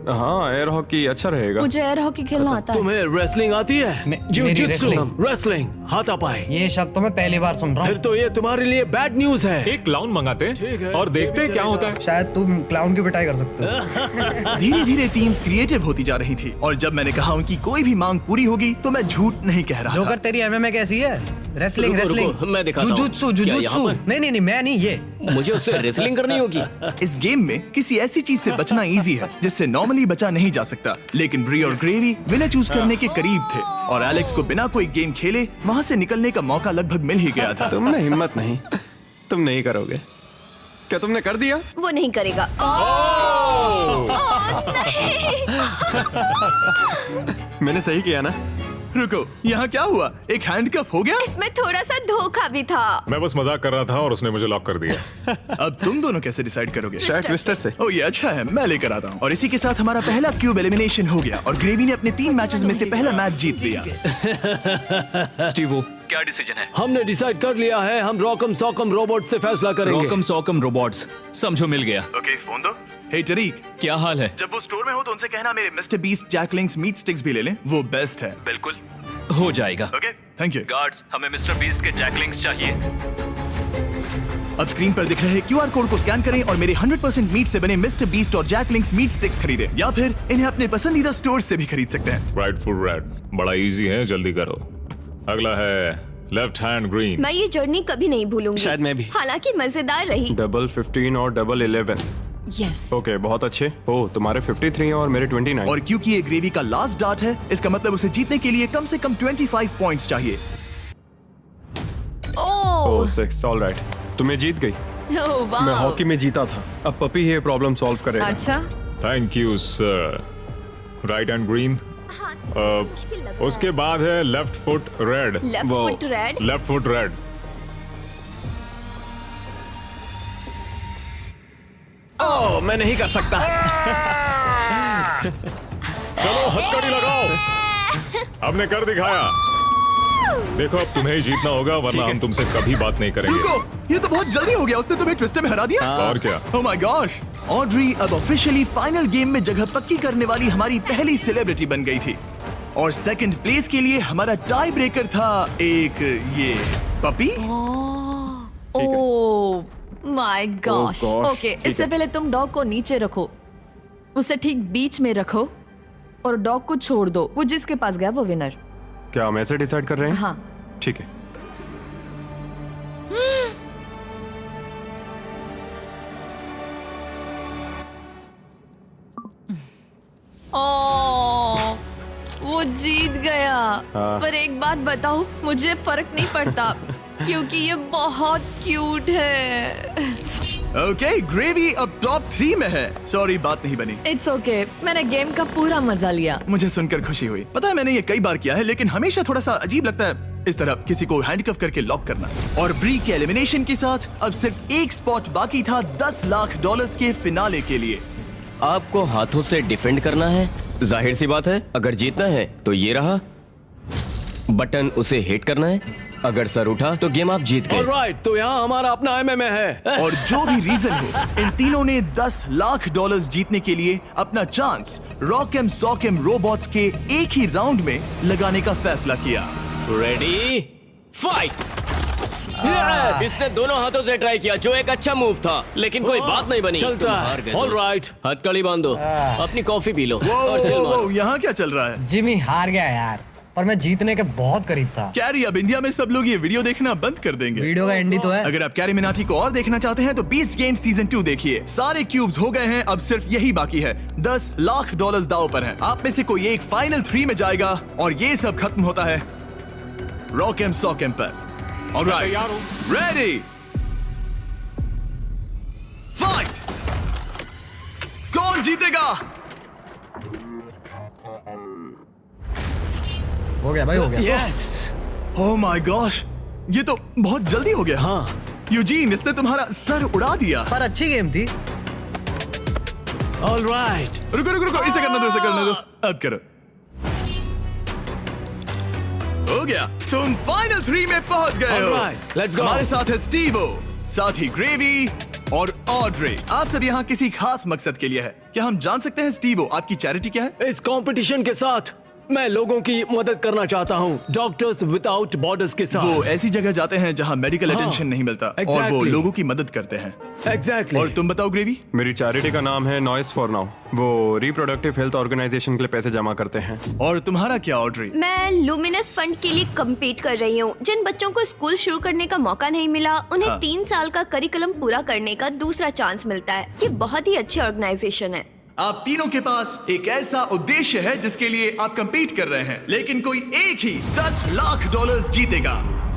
हाँ, एयर हॉकी अच्छा रहेगा।
मुझे एयर हॉकी खेलना आता है।
तुम्हें रेसलिंग आती है? जिu-jitsu, रेसलिंग, हाथापाई।
ये शब्द तो मैं पहली बार सुन रहा हूँ।
फिर तो ये तुम्हारे लिए बैड न्यूज है।
एक क्लाउन मंगाते हैं और देखते हैं क्या होता है।
शायद तुम क्लाउन की पिटाई कर सकते हो।
धीरे धीरे टीम्स क्रिएटिव होती जा रही थी और जब मैंने कहा उनकी कोई भी मांग पूरी होगी तो मैं झूठ नहीं कह रहा था।
जोकर, तेरी एमएमए कैसी है? रेसलिंग,
रुको,
रेसलिंग।
रुको, मैं दिखाता हूँ।
जुजुत्सु,
क्या यहाँ
जुजुत्सु।
पर?
नहीं, मैं नहीं, ये।
मुझे उससे रेसलिंग करनी होगी।
इस गेम में किसी ऐसी चीज से बचना इजी है जिससे नॉर्मली बचा नहीं जा सकता, लेकिन ब्री और ग्रेवी विनर चूज करने के करीब थे और एलेक्स को बिना कोई गेम खेले वहाँ से निकलने का मौका लगभग मिल ही गया था।
तुम में हिम्मत नहीं, तुम नहीं करोगे। क्या तुमने कर दिया?
वो नहीं करेगा।
मैंने सही किया ना?
रुको, यहाँ क्या हुआ? एक हैंडकफ हो गया?
इसमें थोड़ा सा धोखा भी था।
मैं बस मजाक कर रहा था और उसने मुझे लॉक कर दिया।
अब तुम दोनों कैसे डिसाइड करोगे?
शायद ट्विस्टर से।
ओ, ये अच्छा है, मैं लेकर आता हूँ। और इसी के साथ हमारा पहला क्यूब एलिमिनेशन हो गया और ग्रेवी ने अपने 3 मैचेस में से पहला मैच जीत लिया।
स्टीवो, क्या डिसीजन है?
हमने डिसाइड कर लिया है, हम रॉकम सॉकम रोबोट से फैसला करेंगे।
रॉकम सॉकम रोबोट्स, समझो मिल गया।
ओके, फोन दो। हे टरीक,
क्या हाल है?
जब वो स्टोर में हो तो उनसे कहना मेरे mister Beast Jack Link's meat sticks भी ले लें, वो बेस्ट है।
बिल्कुल हो जाएगा।
Okay, thank you.
गार्ड्स, हमें मिस्टर बीस्ट के जैकलिंग्स चाहिए।
अब स्क्रीन पर दिख रहे QR कोड को स्कैन करें और मेरे 100% मीट से बने मिस्टर बीस्ट और जैकलिंग्स मीट स्टिक्स खरीदें, या फिर इन्हें अपने पसंदीदा स्टोर से भी खरीद सकते हैं।
राइट फुट रेड, बड़ा इजी है, जल्दी करो। अगला है लेफ्ट हैंड ग्रीन।
मैं ये जर्नी कभी नहीं भूलूंगी।
शायद मैं भी।
हालांकि मजेदार रही।
डबल 15 और डबल 11।
यस।
ओके, बहुत अच्छे। ओ, तुम्हारे 53 और मेरे 29।
और क्योंकि ये ग्रेवी का लास्ट डार्ट है, इसका मतलब उसे जीतने के लिए कम से कम 25 पॉइंट्स चाहिए।
ओह 6, ऑलराइट। तुम्हें जीत गई।
वाह।
मैं हॉकी में जीता था। अब पपी ये प्रॉब्लम सॉल्व करेगा।
अच्छा।
Thank you sir. Right hand green. उसके बाद है left foot red.
Left foot red.
Left foot red.
Oh, मैं नहीं कर सकता।
चलो हथकड़ी लगाओ। हमने कर दिखाया। देखो, अब तुम्हें ही जीतना होगा वरना हम तुमसे कभी बात नहीं करेंगे।
रुको, ये तो बहुत जल्दी हो गया। उसने तुम्हें ट्विस्टर में हरा दिया।
और क्या?
ओह माय गॉश, ऑड्री अब ऑफिशियली फाइनल गेम में जगह पक्की करने वाली हमारी पहली सेलिब्रिटी बन गई थी। और सेकंड प्लेस के लिए हमारा टाई ब्रेकर था एक ये puppy.
Oh my gosh.
gosh,
okay,
ठीक
इससे
है।
पहले तुम डॉग को नीचे रखो, उसे ठीक बीच में रखो और डॉग को छोड़ दो। वो जिसके पास गया वो विनर।
क्या हम ऐसे डिसाइड कर रहे हैं?
हाँ।
ठीक है।
ओह, वो जीत गया।
हाँ।
पर एक बात बताऊं, मुझे फर्क नहीं पड़ता क्योंकि ये बहुत क्यूट है।
ओके, ग्रेवी अब टॉप 3 में है। सॉरी, बात नहीं बनी।
इट्स ओके, मैंने गेम का पूरा मजा लिया।
मुझे सुनकर खुशी हुई। पता है, मैंने ये कई बार किया है, लेकिन हमेशा थोड़ा सा अजीब लगता है इस तरह किसी को हैंडकफ करके लॉक करना। और ब्री के एलिमिनेशन के साथ अब सिर्फ एक स्पॉट बाकी था $10 लाख के फिनाले के लिए।
आपको हाथों से डिफेंड करना है। जाहिर सी बात है, अगर जीतना है तो ये रहा बटन, उसे हिट करना है। अगर सर उठा तो गेम आप जीत गए।
ऑलराइट, तो यहाँ हमारा अपना MMA है।
और जो भी रीजन हो, इन तीनों ने $10 लाख जीतने के लिए अपना चांस रॉकम सॉकम रोबोट्स के एक ही राउंड में लगाने का फैसला किया।
Ready, fight. इसने दोनों हाथों से ट्राई किया, जो एक अच्छा मूव था, लेकिन कोई बात नहीं बनी।
चलता
तुम
है।
हार गए।
ऑलराइट,
हथकड़ी बांधो, अपनी कॉफी पी लो और चिल मारो।
यहाँ क्या चल रहा है?
जिमी हार गया यार, पर मैं जीतने के बहुत करीब था।
कैरी, अब इंडिया में सब लोग ये वीडियो देखना बंद कर देंगे।
वीडियो का एंड ही तो है।
अगर आप कैरी मिनाटी को और देखना चाहते हैं तो बीस्ट गेम्स सीजन 2 देखिए। सारे क्यूब्स हो गए हैं, अब सिर्फ यही बाकी है। $10 लाख दांव पर हैं। आप में से कोई एक फाइनल 3 में जाएगा और ये सब खत्म होता है रॉकेम सॉकेम पर। Alright, ready, fight. कौन जीतेगा?
हो गया भाई, हो गया।
यस। ओह माय गॉश, ये तो बहुत जल्दी हो गया।
हाँ
यूजीन, इसने तुम्हारा सर उड़ा दिया।
पर अच्छी गेम थी।
ऑलराइट,
रुको रुको रुको, इसे करने दो, इसे करने दो। अब करो। हो गया, तुम फाइनल 3 में पहुंच गए हो।
Alright, let's go.
हमारे साथ है स्टीवो, साथ ही ग्रेवी और ऑड्रे। आप सब यहाँ किसी खास मकसद के लिए है। क्या हम जान सकते हैं स्टीवो, आपकी चैरिटी क्या है?
इस कंपटीशन के साथ मैं लोगों की मदद करना चाहता हूँ, डॉक्टर्स विदाउट बॉर्डर्स के साथ।
वो ऐसी जगह जाते हैं जहाँ मेडिकल अटेंशन नहीं मिलता, और वो
exactly.
लोगों की मदद करते हैं।
एग्जैक्टली।
और तुम बताओ ग्रेवी?
मेरी चैरिटी का नाम है नॉइस फॉर नाउ। वो रिप्रोडक्टिव हेल्थ ऑर्गेनाइजेशन के लिए पैसे जमा करते हैं।
और तुम्हारा क्या ऑड्रे?
मैं लुमिनस फंड के लिए कम्पीट कर रही हूँ। जिन बच्चों को स्कूल शुरू करने का मौका नहीं मिला, उन्हें 3 साल का करिकुलम पूरा करने का दूसरा चांस मिलता है। ये बहुत ही अच्छी ऑर्गेनाइजेशन है।
आप तीनों के पास एक ऐसा उद्देश्य है जिसके लिए आप कंपीट कर रहे हैं, लेकिन कोई एक ही $10 लाख जीतेगा।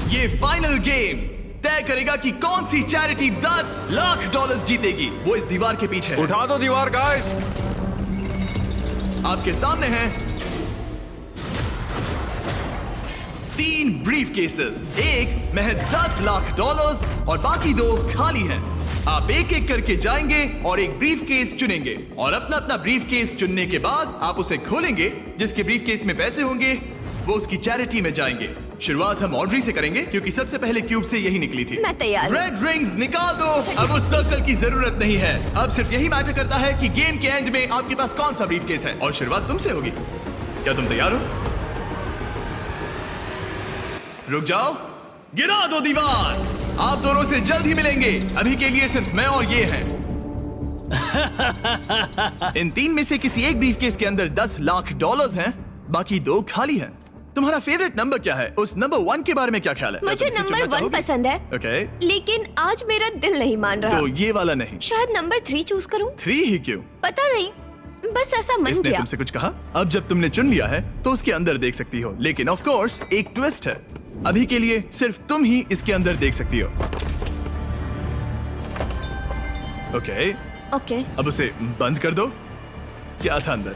ये फाइनल गेम तय करेगा कि कौन सी चैरिटी $10 लाख जीतेगी। वो इस दीवार के पीछे है।
उठा दो दीवार गाइस।
आपके सामने हैं 3 ब्रीफ केसेस, एक में है $10 लाख और बाकी 2 खाली हैं। आप एक एक करके जाएंगे और एक ब्रीफ केस चुनेंगे, और अपना अपना ब्रीफ केस चुनने के बाद आप उसे खोलेंगे। जिसके ब्रीफ केस में पैसे होंगे वो उसकी चैरिटी में जाएंगे। शुरुआत हम ऑड्री से करेंगे क्योंकि सबसे पहले क्यूब से यही निकली थी।
मैं तैयार हूं।
रेड रिंग्स निकाल दो। अब उस सर्कल की जरूरत नहीं है। अब सिर्फ यही मैटर करता है कि गेम के एंड में आपके पास कौन सा ब्रीफ केस है, और शुरुआत तुमसे होगी। क्या तुम तैयार हो? रुक जाओ, गिरा दो दीवार। आप दोनों से जल्द ही मिलेंगे। अभी के लिए सिर्फ मैं और ये हैं। इन 3 में से किसी एक ब्रीफ केस के अंदर $10 लाख हैं, बाकी 2 खाली हैं। तुम्हारा फेवरेट नंबर क्या है? उस नंबर 1 के बारे में क्या ख्याल है?
मुझे नंबर 1 पसंद है।
ओके।
लेकिन आज मेरा दिल नहीं मान रहा।
तो ये वाला नहीं?
शायद नंबर 3 चूज करूं।
3 ही क्यों?
पता नहीं, बस ऐसा मन
इसने
किया।
तुमसे कुछ कहा? अब जब तुमने चुन लिया है तो उसके अंदर देख सकती हो, लेकिन ऑफ कोर्स एक ट्विस्ट है। अभी के लिए सिर्फ तुम ही इसके अंदर देख सकती हो। ओके। अब उसे बंद कर दो। क्या था अंदर?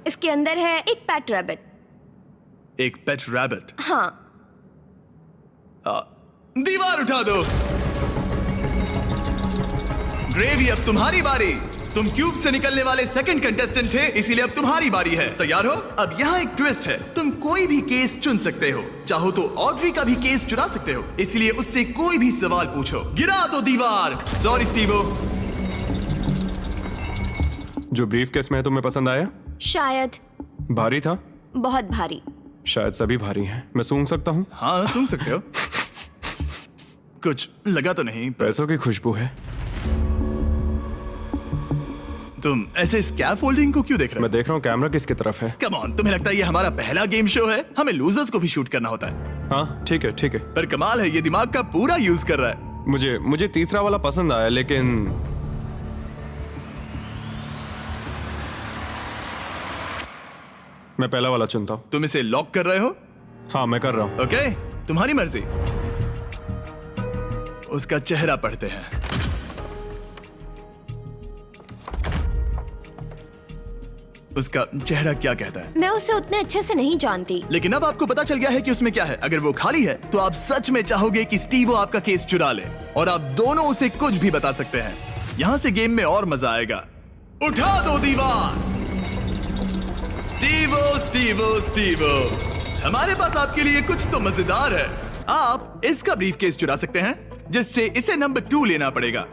इसके अंदर है एक पेट रैबिट।
एक पेट रैबिट?
हाँ।
दीवार उठा दो। ग्रेवी, अब तुम्हारी बारी। तुम क्यूब से निकलने वाले सेकंड कंटेस्टेंट थे, इसीलिए अब तुम्हारी बारी है। तैयार हो? अब यहाँ एक ट्विस्ट है। तुम कोई भी केस चुन सकते हो। चाहो तो ऑड्री का भी केस चुरा सकते हो, इसलिए उससे कोई भी सवाल पूछो। गिरा दो दीवार। Sorry Stevo.
जो ब्रीफ केस में तुम्हें पसंद आया?
शायद।
भारी था?
बहुत भारी।
शायद सभी भारी हैं। मैं सूंघ सकता हूँ?
हाँ, सूंघ सकते हो। कुछ लगा तो नहीं?
पैसों की खुशबू है।
तुम ऐसे स्कैफोल्डिंग को क्यों देख रहे हो?
मैं देख रहा हूँ कैमरा किसकी तरफ है।
कम ऑन, तुम्हें लगता है ये हमारा पहला गेम शो है? हमें लूजर्स को भी शूट करना होता है।
हाँ ठीक है ठीक है।
पर कमाल है, ये दिमाग का पूरा यूज कर रहा है।
मुझे तीसरा वाला पसंद आया, लेकिन मैं पहला वाला चुनता हूँ।
तुम इसे लॉक कर रहे हो?
हाँ मैं कर रहा हूँ।
ओके, तुम्हारी मर्जी। उसका चेहरा पढ़ते हैं। उसका चेहरा क्या कहता है?
मैं उसे उतने अच्छे से नहीं जानती।
लेकिन अब आपको पता चल गया है कि उसमें क्या है। अगर वो खाली है तो आप सच में चाहोगे कि स्टीवो आपका केस चुरा ले, और आप दोनों उसे कुछ भी बता सकते हैं। यहाँ से गेम में और मजा आएगा। उठा दो दीवार। स्टीवो स्टीवो स्टीवो, हमारे पास आपके लिए कुछ तो मजेदार है। आप इसका ब्रीफ केस चुरा सकते हैं, जिससे इसे नंबर 2 लेना पड़ेगा,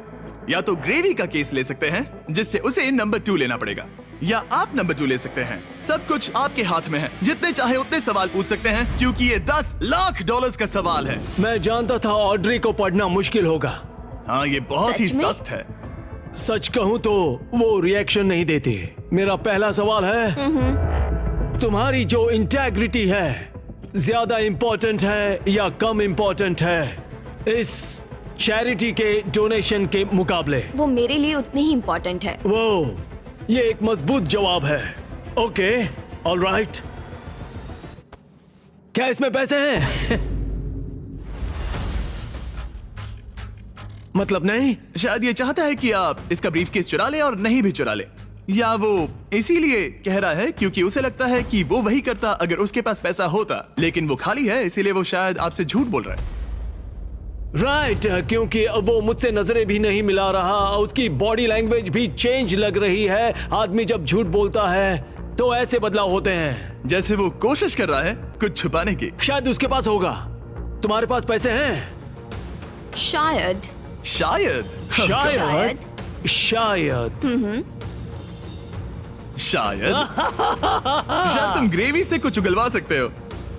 या तो ग्रेवी का केस ले सकते हैं, जिससे उसे नंबर 2 लेना पड़ेगा, या आप नंबर 2 ले सकते हैं। सब कुछ आपके हाथ में है। जितने चाहे उतने सवाल पूछ सकते हैं, क्योंकि ये $10 लाख का सवाल है।
मैं जानता था ऑड्री को पढ़ना मुश्किल होगा।
हाँ, ये बहुत ही सख्त है।
सच कहूँ तो वो रिएक्शन नहीं देती। मेरा पहला सवाल है, तुम्हारी जो इंटेग्रिटी है ज्यादा इंपॉर्टेंट है या कम इंपॉर्टेंट है इस चैरिटी के डोनेशन के मुकाबले?
वो मेरे लिए उतनी ही इंपॉर्टेंट है।
वो, ये एक मजबूत जवाब है। Okay, alright. क्या इसमें पैसे हैं? मतलब नहीं?
शायद ये चाहता है कि आप इसका ब्रीफकेस चुरा ले और नहीं भी चुरा ले, या वो इसीलिए कह रहा है क्योंकि उसे लगता है कि वो वही करता अगर उसके पास पैसा होता, लेकिन वो खाली है इसीलिए वो शायद आपसे झूठ बोल रहा है।
राइट क्योंकि वो मुझसे नजरें भी नहीं मिला रहा, उसकी बॉडी लैंग्वेज भी चेंज लग रही है। आदमी जब झूठ बोलता है तो ऐसे बदलाव होते हैं।
जैसे वो कोशिश कर रहा है कुछ छुपाने की।
शायद उसके पास होगा। तुम्हारे पास पैसे हैं?
शायद
शायद
शायद शायद
शायद शायद तुम ग्रेवी से कुछ उगलवा सकते हो।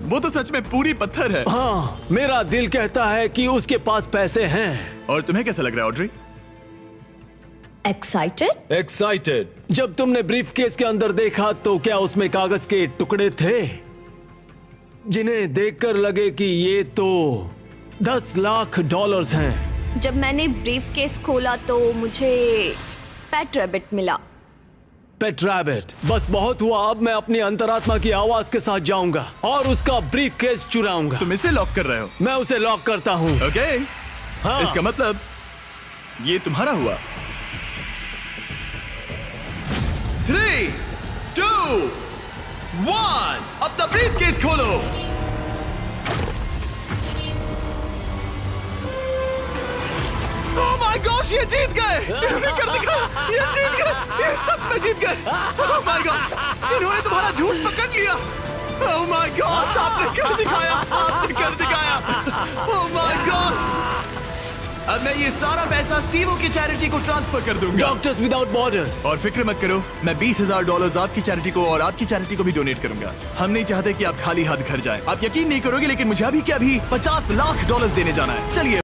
वो तो सच में पूरी पत्थर है।
हाँ, मेरा दिल कहता है कि उसके पास पैसे हैं।
और तुम्हें कैसा लग रहा है ऑड्री?
एक्साइटेड?
एक्साइटेड। जब तुमने ब्रीफकेस के अंदर देखा तो क्या उसमें कागज के टुकड़े थे जिन्हें देखकर लगे कि ये तो $10 लाख हैं?
जब मैंने ब्रीफकेस खोला तो मुझे पेट रैबिट मिला।
पेट रैबिट। बस बहुत हुआ, अब मैं अपनी अंतरात्मा की आवाज के साथ जाऊंगा और उसका ब्रीफकेस चुराऊंगा।
तुम इसे लॉक कर रहे हो?
मैं उसे लॉक करता हूँ।
ओके।
हाँ।
इसका मतलब ये तुम्हारा हुआ। 3, 2, 1 अपना ब्रीफकेस खोलो। ओह माय गॉश, ये जीत गए। इन्होंने कर दिखाया, ये जीत गए, ये सच में जीत गए। ओह माय गॉड, इन्होंने तुम्हारा झूठ पकड़ लिया। ओह माय गॉश, आपने कर दिखाया, आपने कर दिखाया। Oh my God. अब मैं ये सारा पैसा स्टीवो की चैरिटी को ट्रांसफर कर दूंगा।
Doctors without borders.
और फिक्र मत करो, मैं $20,000 आपकी चैरिटी को और आपकी चैरिटी को भी डोनेट करूंगा। हम नहीं चाहते कि आप खाली हाथ घर जाएं। आप यकीन नहीं करोगे लेकिन मुझे अभी के अभी $50 लाख देने जाना है। चलिए